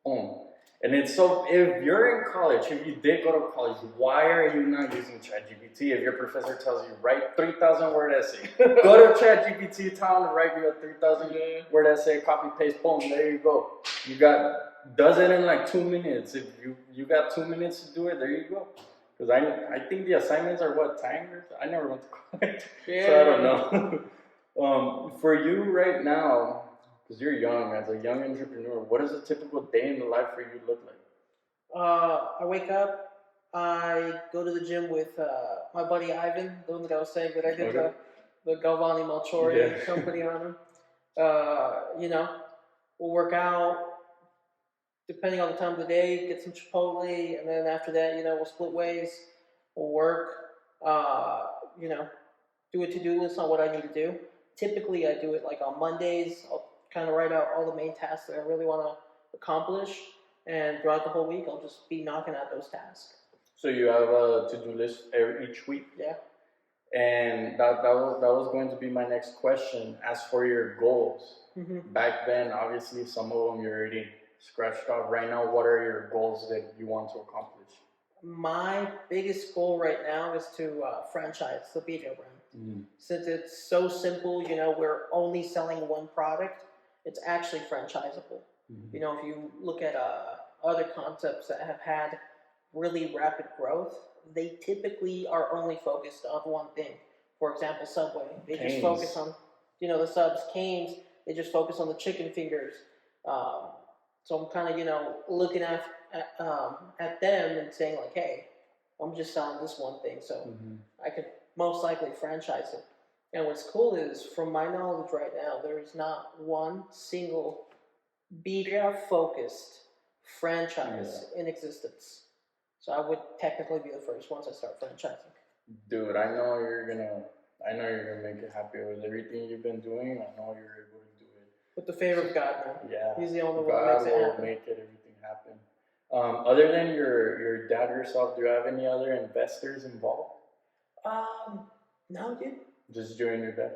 [SPEAKER 3] boom. And it's so, if you're in college, if you did go to college, why are you not using ChatGPT? If your professor tells you, write 3,000 word essay, go to ChatGPT, tell him to write you a 3,000 word essay, copy, paste, boom, there you go. Does it in like 2 minutes. If you got 2 minutes to do it, there you go. Because I think the assignments are timed? I never went to college, so I don't know. For you right now, because you're young, as a young entrepreneur, what does a typical day in the life for you look like?
[SPEAKER 1] I wake up, I go to the gym with my buddy Ivan, the one that I was saying that I did the Galvani Malchori company on him. We'll work out, depending on the time of the day, get some Chipotle, and then after that, we'll split ways, we'll work, do a to-do list on what I need to do. Typically, I do it like on Mondays. I'll kind of write out all the main tasks that I really want to accomplish, and throughout the whole week, I'll just be knocking out those tasks.
[SPEAKER 3] So you have a to-do list each week?
[SPEAKER 1] Yeah.
[SPEAKER 3] And that was going to be my next question. As for your goals, back then, obviously, some of them you already scratched off. Right now, what are your goals that you want to accomplish?
[SPEAKER 1] my biggest goal right now is to franchise the video brand. Since it's so simple, we're only selling one product, it's actually franchisable. If you look at other concepts that have had really rapid growth, they typically are only focused on one thing. For example, Subway, they just focus on, the subs. Canes, they just focus on the chicken fingers. So I'm kind of, looking at them and saying like, hey, I'm just selling this one thing, so I could most likely franchise it. And what's cool is, from my knowledge right now, there is not one single birria-focused franchise in existence. So I would technically be the first once I start franchising.
[SPEAKER 3] Dude, I know you're gonna make it happy with everything you've been doing. I know you're able to do it.
[SPEAKER 1] With the favor of God, man.
[SPEAKER 3] Yeah.
[SPEAKER 1] He's the only one
[SPEAKER 3] God
[SPEAKER 1] that makes it
[SPEAKER 3] will
[SPEAKER 1] happen.
[SPEAKER 3] make everything happen. Other than your dad yourself, do you have any other investors involved?
[SPEAKER 1] No, dude.
[SPEAKER 3] Just you and your dad?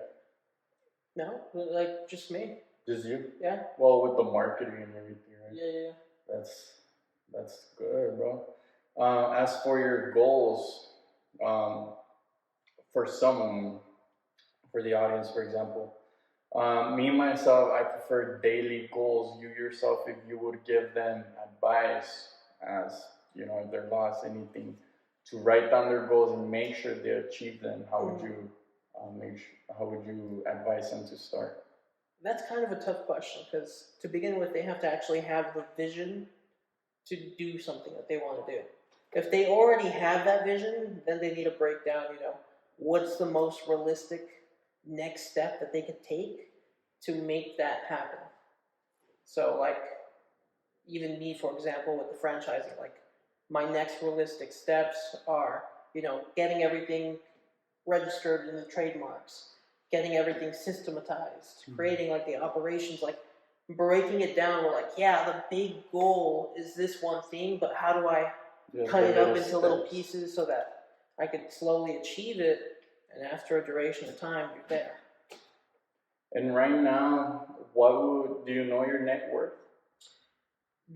[SPEAKER 1] No, like just me.
[SPEAKER 3] Just you?
[SPEAKER 1] Yeah.
[SPEAKER 3] Well, with the marketing and everything, right?
[SPEAKER 1] Yeah.
[SPEAKER 3] That's good, bro. As for your goals, for the audience, for example, me myself, I prefer daily goals. You yourself, if you would give them advice, as if they're lost anything, to write down their goals and make sure they achieve them, how would you advise them to start?
[SPEAKER 1] That's kind of a tough question, because to begin with, they have to actually have the vision to do something that they want to do. If they already have that vision, then they need to break down, what's the most realistic next step that they could take to make that happen. So, like, even me, for example, with the franchising, like, my next realistic steps are, getting everything registered in the trademarks, getting everything systematized, creating like the operations, like breaking it down. We're like, yeah, the big goal is this one thing, but how do I cut it up into little pieces so that I could slowly achieve it, and after a duration of time, you're there.
[SPEAKER 3] And right now, do you know your net worth?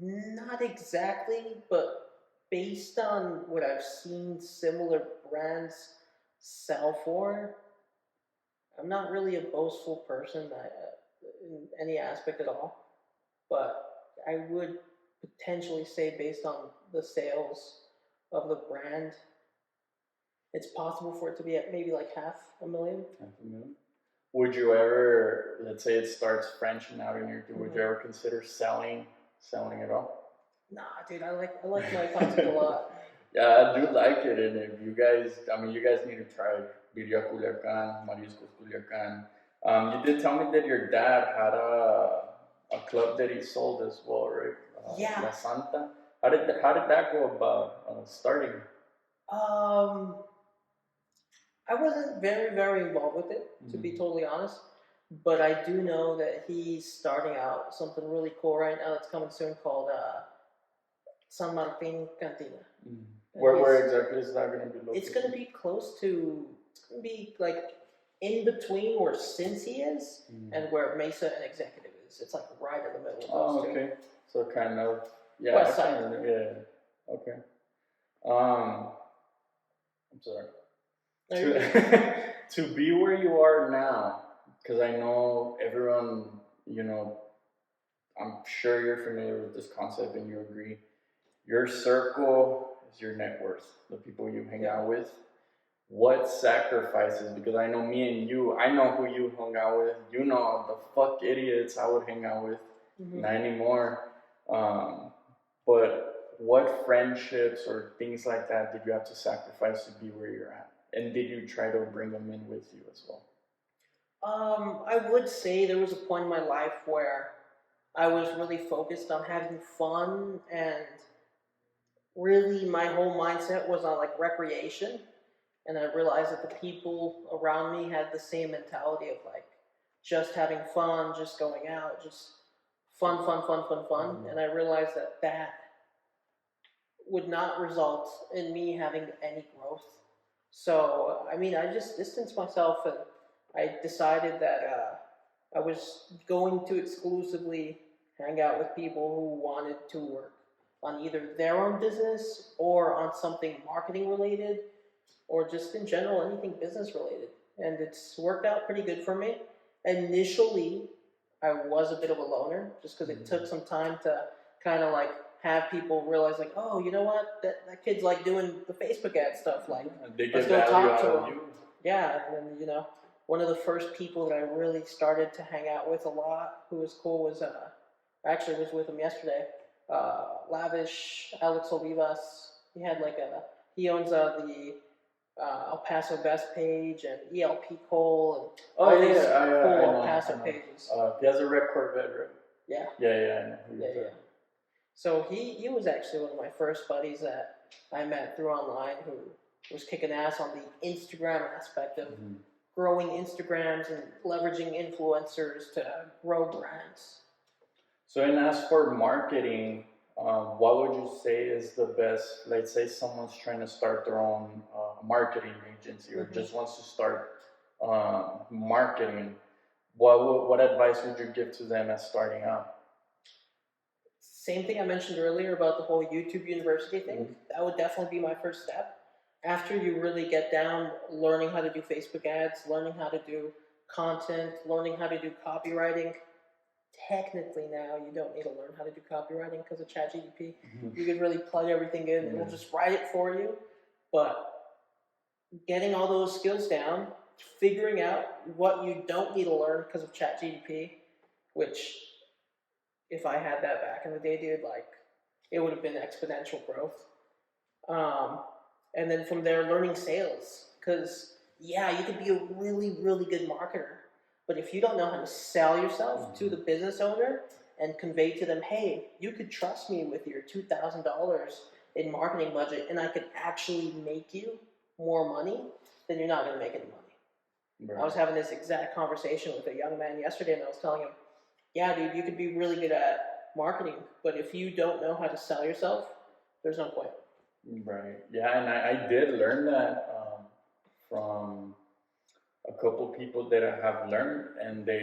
[SPEAKER 1] Not exactly, but based on what I've seen similar brands sell for, I'm not really a boastful person in any aspect at all, but I would potentially say, based on the sales of the brand, it's possible for it to be at maybe like $500,000.
[SPEAKER 3] $500,000. Would you ever, let's say it starts branching out in your, would you ever consider selling it all?
[SPEAKER 1] Nah, dude, I like my content a lot.
[SPEAKER 3] Yeah, I do like it, and if you guys need to try Birria Culiacan, Mariscos Culiacan. You did tell me that your dad had a club that he sold as well, right?
[SPEAKER 1] Yeah.
[SPEAKER 3] La Santa. How did that go about starting?
[SPEAKER 1] I wasn't very, very involved with it, to be totally honest. But I do know that he's starting out something really cool right now that's coming soon, called San Martin Cantina.
[SPEAKER 3] Where exactly is that going to be located?
[SPEAKER 1] It's going to be it's going to be like in between where Cincy is and where Mesa and Executive is. It's like right in the middle of those two.
[SPEAKER 3] Okay. So kind of, yeah.
[SPEAKER 1] West side.
[SPEAKER 3] Okay. I'm sorry. To be where you are now, because I know everyone, I'm sure you're familiar with this concept and you agree. Your circle is your net worth, the people you hang out with. What sacrifices, because I know me and you, I know who you hung out with, the fuck idiots I would hang out with, not anymore. But what friendships or things like that did you have to sacrifice to be where you're at? And did you try to bring them in with you as well?
[SPEAKER 1] I would say there was a point in my life where I was really focused on having fun, and really my whole mindset was on like recreation. And I realized that the people around me had the same mentality of like just having fun, just going out, just fun. And I realized that would not result in me having any growth. So, I mean, I just distanced myself, and I decided that I was going to exclusively hang out with people who wanted to work on either their own business or on something marketing related or just in general anything business related. And it's worked out pretty good for me. Initially, I was a bit of a loner just because it took some time to kind of like have people realize like, oh, you know what, that kid's like doing the Facebook ad stuff. Like,
[SPEAKER 3] They
[SPEAKER 1] let's
[SPEAKER 3] get
[SPEAKER 1] go
[SPEAKER 3] value
[SPEAKER 1] talk
[SPEAKER 3] out
[SPEAKER 1] to
[SPEAKER 3] of
[SPEAKER 1] him.
[SPEAKER 3] you.
[SPEAKER 1] Yeah, and then one of the first people that I really started to hang out with a lot, who was cool, was I actually was with him yesterday. Lavish Alex Olivas. He owns the El Paso Best page and ELP Cole and all these cool El Paso pages.
[SPEAKER 3] He has a red Corvette, right?
[SPEAKER 1] Yeah.
[SPEAKER 3] Yeah, I know.
[SPEAKER 1] Yeah. So he was actually one of my first buddies that I met through online, who was kicking ass on the Instagram aspect of growing Instagrams and leveraging influencers to grow brands.
[SPEAKER 3] So, and as for marketing, what would you say is the best? Let's say someone's trying to start their own marketing agency or just wants to start marketing. What advice would you give to them as starting out?
[SPEAKER 1] Same thing I mentioned earlier about the whole YouTube University thing. That would definitely be my first step. After you really get down learning how to do Facebook ads, learning how to do content, learning how to do copywriting. Technically now you don't need to learn how to do copywriting because of ChatGPT. You can really plug everything in and it'll just write it for you. But getting all those skills down, figuring out what you don't need to learn because of ChatGPT, which if I had that back in the day, dude, like it would have been exponential growth. And then from there, learning sales, because you could be a really, really good marketer, but if you don't know how to sell yourself to the business owner and convey to them, hey, you could trust me with your $2,000 in marketing budget, and I could actually make you more money, then you're not going to make any money. Right. I was having this exact conversation with a young man yesterday, and I was telling him, yeah, dude, you could be really good at marketing, but if you don't know how to sell yourself, there's no point.
[SPEAKER 3] Right. Yeah, and I did learn that from a couple people that I have learned, and they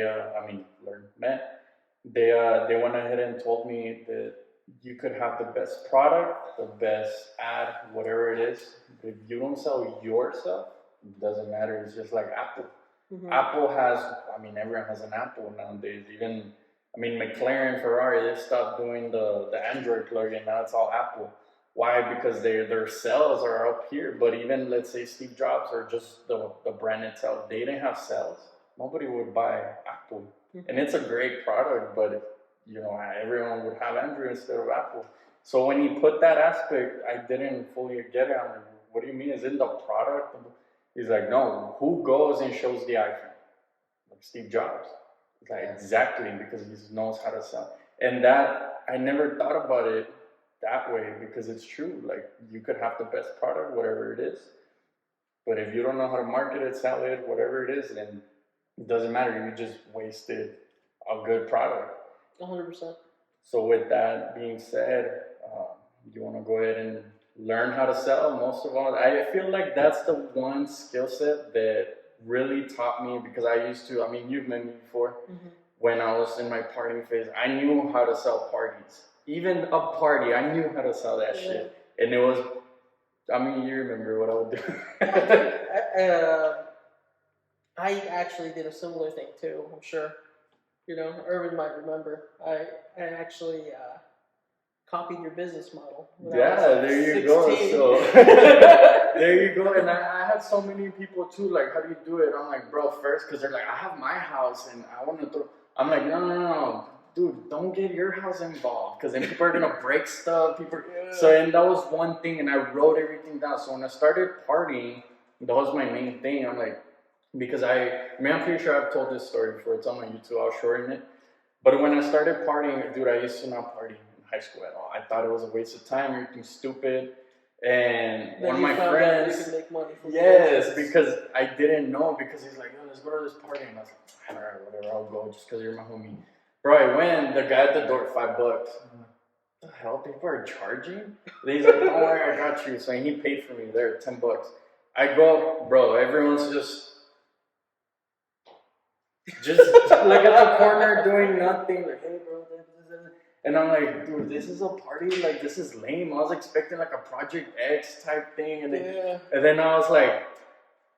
[SPEAKER 3] went ahead and told me that you could have the best product, the best ad, whatever it is. If you don't sell yourself, it doesn't matter. It's just like Apple. Apple has, everyone has an Apple nowadays. Even, McLaren, Ferrari, they stopped doing the Android plugin. Now it's all Apple. Why? Because their sales are up here. But even, let's say, Steve Jobs or just the brand itself, they didn't have sales. Nobody would buy Apple. And it's a great product, but, everyone would have Android instead of Apple. So when he put that aspect, I didn't fully get it. I'm like, what do you mean? Is it the product? He's like, no, who goes and shows the iPhone? Like Steve Jobs. It's like, exactly, because he knows how to sell. And that, I never thought about it that way, because it's true. Like, you could have the best product, whatever it is, but if you don't know how to market it, sell it, whatever it is, then it doesn't matter. You just wasted a good product.
[SPEAKER 1] 100%.
[SPEAKER 3] So with that being said, you want to go ahead and learn how to sell. Most of all, I feel like that's the one skill set that really taught me, because I used to, you've met me before, when I was in my partying phase, I knew how to sell parties. Even a party, I knew how to sell that shit. And it was, you remember what I would do.
[SPEAKER 1] I actually did a similar thing too, I'm sure. Irvin might remember. I actually copied your business model.
[SPEAKER 3] There you go. So there you go. And I had so many people too, like, how do you do it? I'm like, bro, first, because they're like, I have my house and I want to throw. I'm like, no. Dude, don't get your house involved, because then people are gonna break stuff. So, and that was one thing, and I wrote everything down. So when I started partying, that was my main thing. I'm like, because I'm pretty sure I've told this story before. It's on my YouTube. I'll shorten it. But when I started partying, dude, I used to not party in high school at all. I thought it was a waste of time, everything stupid. And
[SPEAKER 1] then
[SPEAKER 3] one of my friends,
[SPEAKER 1] you could make money from
[SPEAKER 3] because I didn't know, because he's like, yo, let's go to this party, and I was like, all right, whatever, I'll go just because you're my homie. Bro, I went, the guy at the door, $5. I'm like, what the hell, people are charging? He's like, don't worry, I got you. So he paid for me there, $10. I go, bro, everyone's just like at the corner doing nothing. Like, hey, bro, And I'm like, dude, this is a party, like, this is lame. I was expecting like a Project X type thing. And then I was like,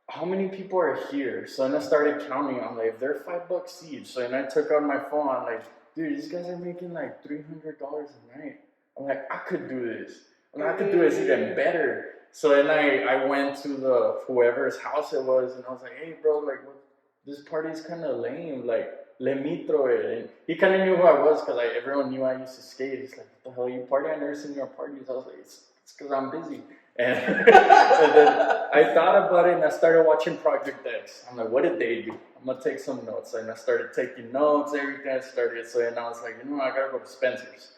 [SPEAKER 3] how many people are here? So then I started counting. I'm like, if they're $5 each. So then I took out my phone. I'm like, dude, these guys are making like $300 a night. I'm like, I could do this. And I could do this even better. So then I went to the whoever's house it was, and I was like, hey, bro, like, this party's kind of lame. Like, let me throw it. And he kind of knew who I was because everyone knew I used to skate. He's like, what the hell, you party? I never seen your parties. I was like, it's because I'm busy. And, and then I thought about it and I started watching Project X. I'm like, what did they do? I'm gonna take some notes. And I started taking notes, everything I started. So then I was like, I gotta go to Spencer's.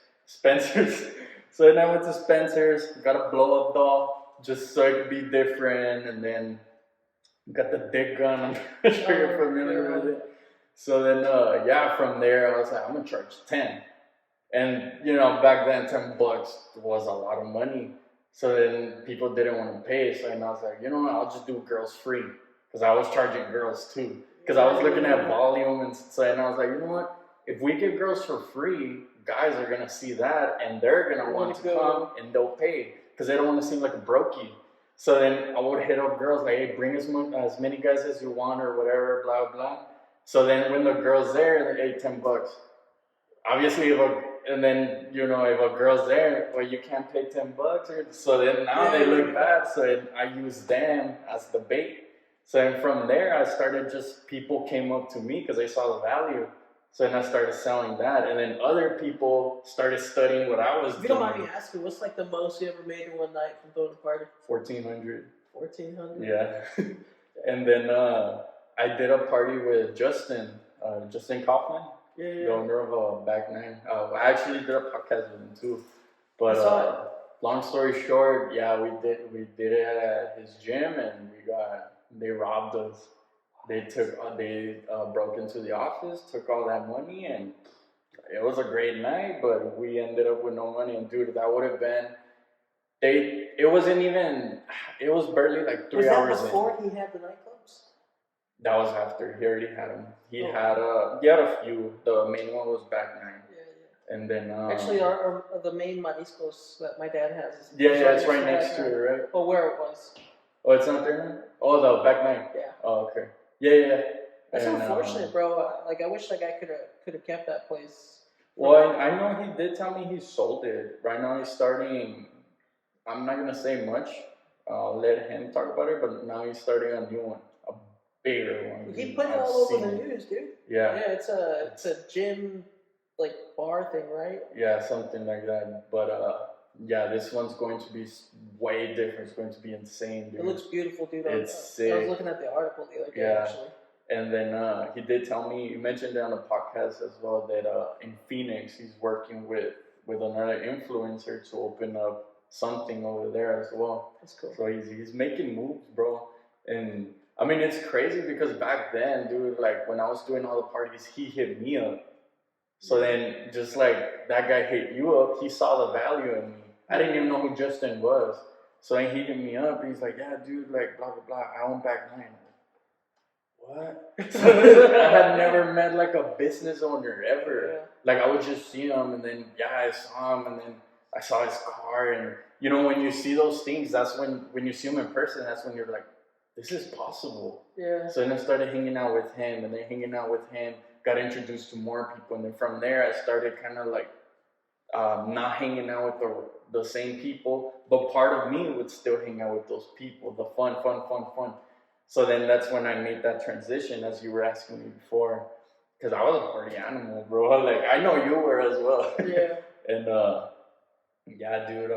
[SPEAKER 3] So then I went to Spencer's, got a blow up doll just so it could be different. And then got the dick gun. I'm sure you're familiar with it. So then, from there I was like, I'm gonna charge 10. And back then $10 was a lot of money. So then people didn't want to pay. So then I was like, I'll just do girls free. Because I was charging girls too. Because I was looking at volume. And so then I was like, if we give girls for free, guys are going to see that. And they're going to want to come and they'll pay. Because they don't want to seem like a brokey. So then I would hit up girls like, hey, bring as many guys as you want or whatever, blah, blah. So then when the girl's there, like, hey, $10. Obviously, if a girl's there, well, you can't pay $10. So then now they look bad. So I use them as the bait. So then from there, I started people came up to me because they saw the value. So then I started selling that. And then other people started studying what I was doing.
[SPEAKER 1] If you don't mind me asking, what's like the most you ever made in one night from throwing a party?
[SPEAKER 3] 1,400.
[SPEAKER 1] 1,400?
[SPEAKER 3] Yeah. And then I did a party with Justin Kaufman. The owner of Back Nine. I actually did a podcast with him too. But long story short, we did it at his gym, and they robbed us. They broke into the office, took all that money, and it was a great night. But we ended up with no money. And dude, that would have been. It wasn't even. It was barely like 3 hours in.
[SPEAKER 1] Was that before he had the nightclubs?
[SPEAKER 3] That was after. He already had them. He had a few. The main one was Back Nine. Yeah. And then
[SPEAKER 1] actually, the main Mariscos that my dad has.
[SPEAKER 3] It's right next to it, right?
[SPEAKER 1] Oh, where it was.
[SPEAKER 3] Oh, it's not there now? Oh, the Back Nine.
[SPEAKER 1] Yeah.
[SPEAKER 3] Oh, okay. Yeah.
[SPEAKER 1] That's unfortunate, bro. Like, I wish that guy could have kept that place.
[SPEAKER 3] Well, I know he did tell me he sold it. Right now he's starting. I'm not gonna say much. I'll let him talk about it. But now he's starting a new one. Bigger one.
[SPEAKER 1] He put it all over the news, dude.
[SPEAKER 3] Yeah.
[SPEAKER 1] Yeah, it's a gym, like, bar thing, right?
[SPEAKER 3] Yeah, something like that. But this one's going to be way different. It's going to be insane, dude.
[SPEAKER 1] It looks beautiful, dude.
[SPEAKER 3] It's sick.
[SPEAKER 1] I was looking at the article the other day, actually.
[SPEAKER 3] And then he did tell me, you mentioned it on the podcast as well, that in Phoenix he's working with another influencer to open up something over there as well.
[SPEAKER 1] That's cool.
[SPEAKER 3] So he's making moves, bro. And I mean, it's crazy because back then, dude, like when I was doing all the parties, he hit me up. So then just like that guy hit you up, he saw the value in me. I didn't even know who Justin was. So then he hit me up. He's like, yeah, dude, like blah, blah, blah. I own Back Nine. What? I had never met like a business owner ever. Yeah. Like I would just see him and then, I saw him and then I saw his car. And when you see those things, that's when you see him in person, that's when you're like, this is possible. Yeah. So then I started hanging out with him, and then hanging out with him, got introduced to more people, and then from there I started kind of like not hanging out with the same people, but part of me would still hang out with those people, the fun. So then that's when I made that transition, as you were asking me before, because I was a party animal, bro. Like I know you were as well. Yeah. And dude,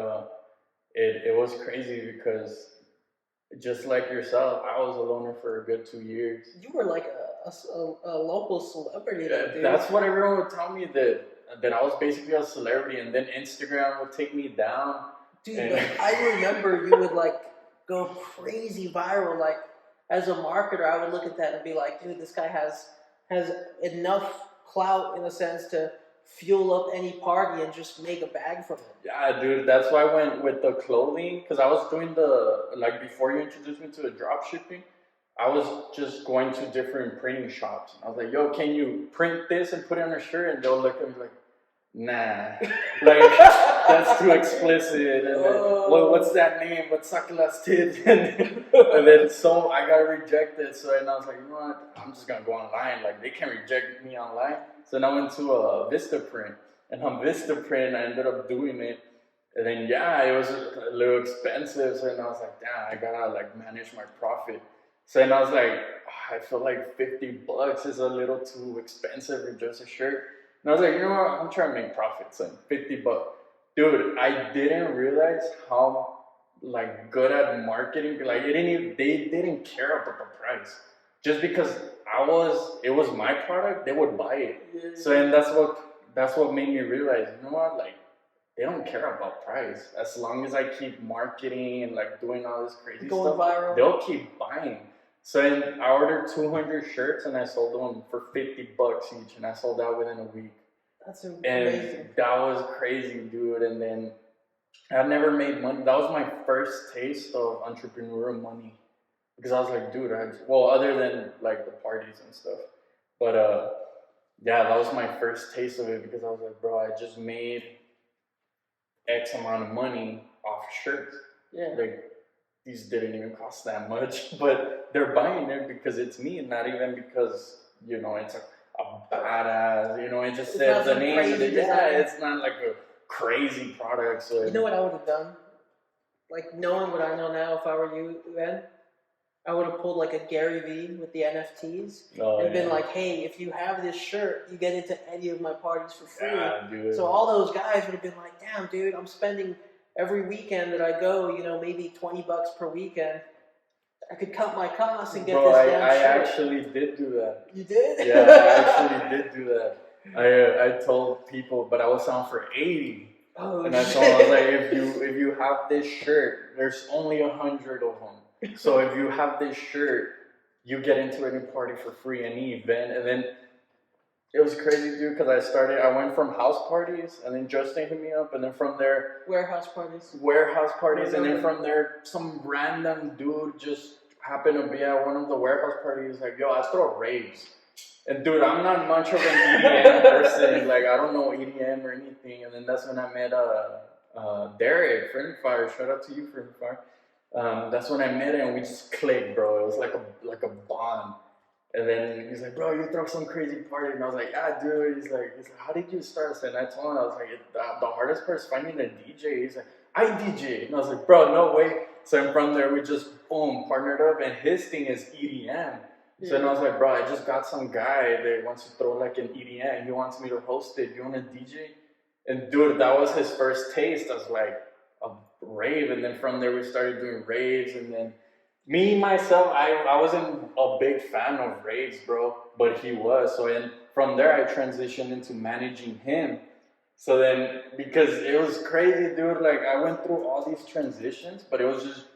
[SPEAKER 3] it was crazy because. Just like yourself, I was a loner for a good 2 years.
[SPEAKER 1] You were like a local celebrity, dude.
[SPEAKER 3] That's what everyone would tell me, that I was basically a celebrity, and then Instagram would take me down.
[SPEAKER 1] Dude, I remember you would like go crazy viral. Like as a marketer, I would look at that and be like, dude, this guy has enough clout in a sense to fuel up any party and just make a bag from it.
[SPEAKER 3] Yeah, dude, that's why I went with the clothing, because I was doing before you introduced me to the drop shipping, I was just going to different printing shops. I was like, yo, can you print this and put it on a shirt? And they'll look at me like, nah, like that's too explicit. And then, what's that name? What's Sakala's tits? And then so I got rejected. So and I was like, you know what? I'm just gonna go online. Like they can't reject me online. So then I went to a Vistaprint, and on Vistaprint I ended up doing it. And then yeah, it was a little expensive. So then I was like, damn, I gotta like manage my profit. So then I was like, I feel like $50 is a little too expensive for just a shirt. And I was like, you know what? I'm trying to make profits and $50. Dude, I didn't realize how like good at marketing. Like they didn't care about the price. Just because it was my product, they would buy it.
[SPEAKER 1] Yeah.
[SPEAKER 3] So and that's what made me realize, you know what? Like they don't care about price. As long as I keep marketing and like doing all this crazy
[SPEAKER 1] Going
[SPEAKER 3] stuff,
[SPEAKER 1] viral.
[SPEAKER 3] they'll keep buying. So I ordered 200 shirts and I sold them for $50 each, and I sold out within a week.
[SPEAKER 1] That's
[SPEAKER 3] And
[SPEAKER 1] amazing.
[SPEAKER 3] that was crazy, dude. And then I've never made money. That was my first taste of entrepreneurial money, because I was like, dude, other than like the parties and stuff, but yeah, that was my first taste of it, because I was like, bro, I just made X amount of money off shirts.
[SPEAKER 1] Yeah.
[SPEAKER 3] Like these didn't even cost that much, but they're buying it because it's me, not even because it's a badass. It just
[SPEAKER 1] It's
[SPEAKER 3] says
[SPEAKER 1] not
[SPEAKER 3] the
[SPEAKER 1] some
[SPEAKER 3] name of
[SPEAKER 1] crazy
[SPEAKER 3] it. Yeah,
[SPEAKER 1] design.
[SPEAKER 3] it's not like a crazy product. So
[SPEAKER 1] You know what I would have done? Like, knowing what I know now, if I were you then, I would have pulled like a Gary Vee with the NFTs and been like, hey, if you have this shirt, you get into any of my parties for free.
[SPEAKER 3] yeah, dude.
[SPEAKER 1] So all those guys would have been like, damn, dude, I'm spending every weekend that I go, maybe $20 per weekend. I could cut my costs and get
[SPEAKER 3] Bro,
[SPEAKER 1] this damn
[SPEAKER 3] I
[SPEAKER 1] shirt.
[SPEAKER 3] actually did do that.
[SPEAKER 1] You did?
[SPEAKER 3] Yeah, I actually did do that. I told people, but I was selling for 80.
[SPEAKER 1] Oh,
[SPEAKER 3] And I
[SPEAKER 1] shit.
[SPEAKER 3] told them, I was like, if you have this shirt, there's only 100 of them. So if you have this shirt, you get into any party for free, any event. And then it was crazy, dude, because I went from house parties, and then Justin hit me up, and then from there,
[SPEAKER 1] Warehouse parties.
[SPEAKER 3] and then from there, some random dude just happened to be at one of the warehouse parties, like, yo, I throw raves. And dude, I'm not much of an EDM person. Like, I don't know EDM or anything. And then that's when I met Derek, Friend Fire. Shout out to you, Friend Fire. That's when I met him, and we just clicked, bro. It was like a bond. And then he's like, bro, you throw some crazy party. And I was like, yeah, dude. He's like, how did you start this? And I told him, I was like, the hardest part is finding a DJ. He's like, I DJ. And I was like, bro, no way. So from there, we just, boom, partnered up. And his thing is EDM. So then I was like, bro, I just got some guy that wants to throw like an EDM. He wants me to host it. You want to DJ? And dude, that was his first taste as like a rave. And then from there, we started doing raves. And then me, myself, I wasn't a big fan of raves, bro, but he was. So and from there, I transitioned into managing him. So then, because it was crazy, dude, like I went through all these transitions, but it was just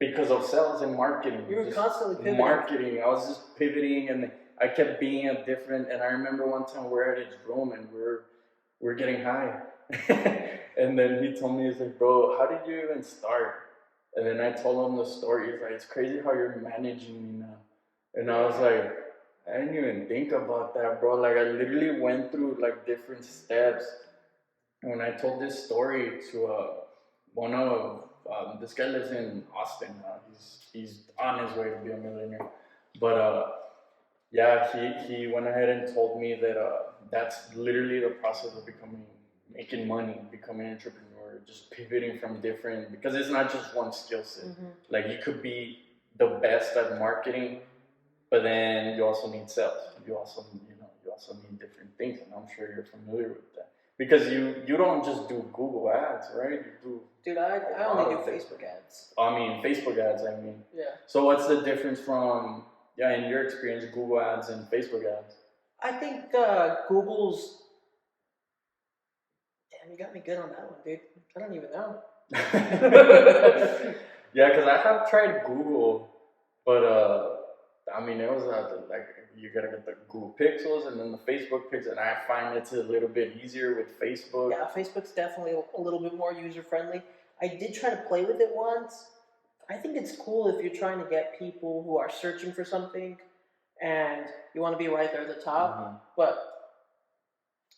[SPEAKER 3] because of sales and marketing.
[SPEAKER 1] You were
[SPEAKER 3] just
[SPEAKER 1] constantly pivoting.
[SPEAKER 3] Marketing. I was just pivoting, and I kept being a different. And I remember one time we're at his room, and we're getting high. And then he told me, he's like, bro, how did you even start? And then I told him the story. He's like, it's crazy how you're managing me now. And I was like, I didn't even think about that, bro. Like, I literally went through like different steps. And when I told this story to one of this guy lives in Austin. He's on his way to be a millionaire. But yeah, he went ahead and told me that that's literally the process of making money, becoming an entrepreneur, just pivoting from different, because it's not just one skill set. Mm-hmm. Like you could be the best at marketing, but then you also need sales. You also need different things, and I'm sure you're familiar with that. Because you don't just do Google ads, right? You do.
[SPEAKER 1] Dude, I only do Facebook ads.
[SPEAKER 3] I mean, Facebook ads, I mean.
[SPEAKER 1] Yeah.
[SPEAKER 3] So what's the difference from, in your experience, Google ads and Facebook ads?
[SPEAKER 1] I think Google's... Damn, you got me good on that one, dude. I don't even know.
[SPEAKER 3] Yeah, because I have tried Google, but I mean, it was like you gotta get the Google Pixels and then the Facebook Pixel, and I find it's a little bit easier with Facebook.
[SPEAKER 1] Yeah, Facebook's definitely a little bit more user friendly. I did try to play with it once. I think it's cool if you're trying to get people who are searching for something and you want to be right there at the top. Mm-hmm. But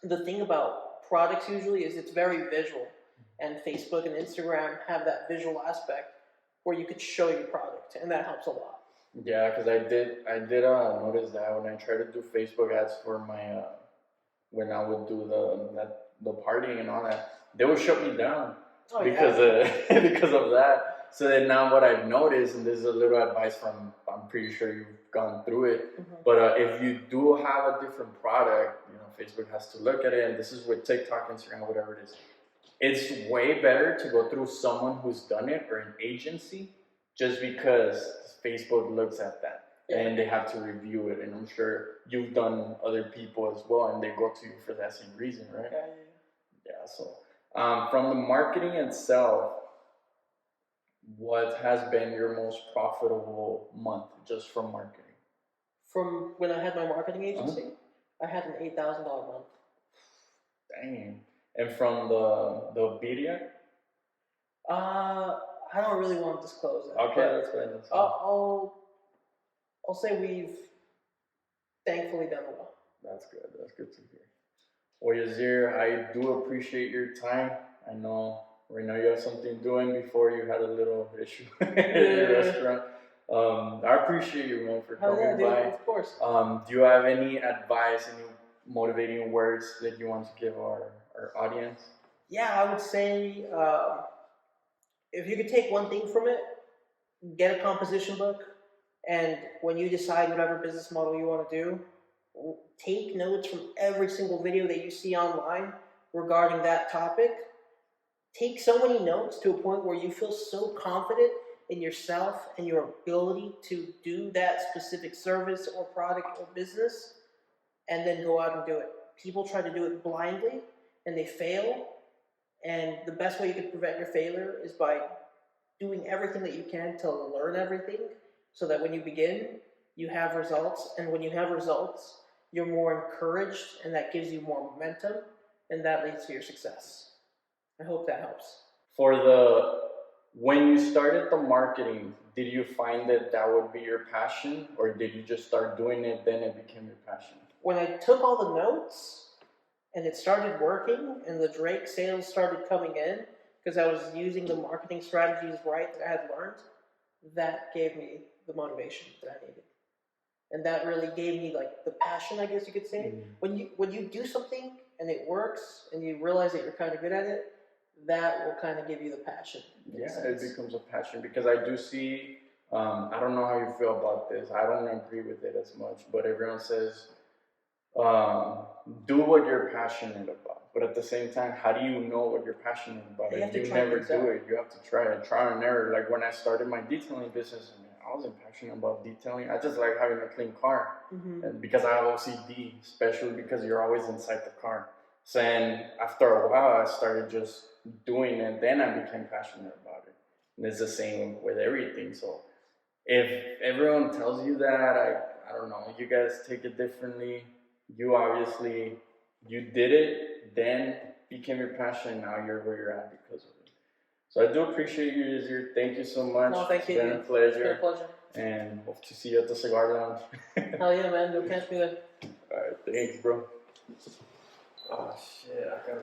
[SPEAKER 1] the thing about products usually is it's very visual, and Facebook and Instagram have that visual aspect where you could show your product, and that helps a lot.
[SPEAKER 3] Yeah, because I did notice that when I tried to do Facebook ads for my when I would do the partying and all that, they would shut me down
[SPEAKER 1] Oh
[SPEAKER 3] because
[SPEAKER 1] yeah.
[SPEAKER 3] because of that. So then now what I've noticed, and this is a little advice from, I'm pretty sure you've gone through it,
[SPEAKER 1] Mhm.
[SPEAKER 3] but if you do have a different product, Facebook has to look at it, and this is with TikTok, Instagram, whatever it is. It's way better to go through someone who's done it or an agency, just because Facebook looks at that.
[SPEAKER 1] Yeah.
[SPEAKER 3] And they have to review it, and I'm sure you've done other people as well, and they go to you for that same reason, right? Yeah. So from the marketing itself, what has been your most profitable month just from marketing?
[SPEAKER 1] From when I had my marketing agency, I had an $8,000 month.
[SPEAKER 3] Dang. And from the media?
[SPEAKER 1] I don't really want to disclose that.
[SPEAKER 3] Okay, that's fine. That's fine.
[SPEAKER 1] I'll say we've thankfully done well.
[SPEAKER 3] That's good. That's good to hear. Well, Yazzir, I do appreciate your time. I know right now you have something doing before you had a little issue at your restaurant. I appreciate you, man, for coming by.
[SPEAKER 1] Of course.
[SPEAKER 3] Do you have any advice, any motivating words that you want to give our audience?
[SPEAKER 1] Yeah, I would say if you could take one thing from it, get a composition book, and when you decide whatever business model you want to do, take notes from every single video that you see online regarding that topic. Take so many notes to a point where you feel so confident in yourself and your ability to do that specific service or product or business, and then go out and do it. People try to do it blindly and they fail, and the best way you can prevent your failure is by doing everything that you can to learn everything, so that when you begin, you have results, and when you have results, you're more encouraged, and that gives you more momentum, and that leads to your success. I hope that helps.
[SPEAKER 3] When you started the marketing, did you find that would be your passion, or did you just start doing it, then it became your passion?
[SPEAKER 1] When I took all the notes and it started working and the Drake sales started coming in, because I was using the marketing strategies right that I had learned, that gave me the motivation that I needed. And that really gave me like the passion, I guess you could say.
[SPEAKER 3] Mm-hmm.
[SPEAKER 1] When you do something and it works and you realize that you're kind of good at it, that will kind of give you the passion.
[SPEAKER 3] Yeah, it becomes a passion, because I do see, I don't know how you feel about this. I don't agree with it as much, but everyone says, do what you're passionate about. But at the same time, how do you know what you're passionate about? If you never do it, you have to try it, trial and error. Like when I started my detailing business, I wasn't passionate about detailing. I just like having a clean car.
[SPEAKER 1] Mm-hmm.
[SPEAKER 3] And because I have OCD, especially because you're always inside the car. So then after a while, I started just doing it. Then I became passionate about it. And it's the same with everything. So if everyone tells you that, I don't know, you guys take it differently. You obviously, you did it, then became your passion. Now you're where you're at because of it. So I do appreciate you, Yazzir. Thank you so much.
[SPEAKER 1] No, thank you.
[SPEAKER 3] It's been a pleasure.
[SPEAKER 1] It's been a pleasure.
[SPEAKER 3] And hope to see you at the cigar lounge.
[SPEAKER 1] Hell yeah, man. You'll catch me there.
[SPEAKER 3] All right, thanks, bro. Oh shit, I got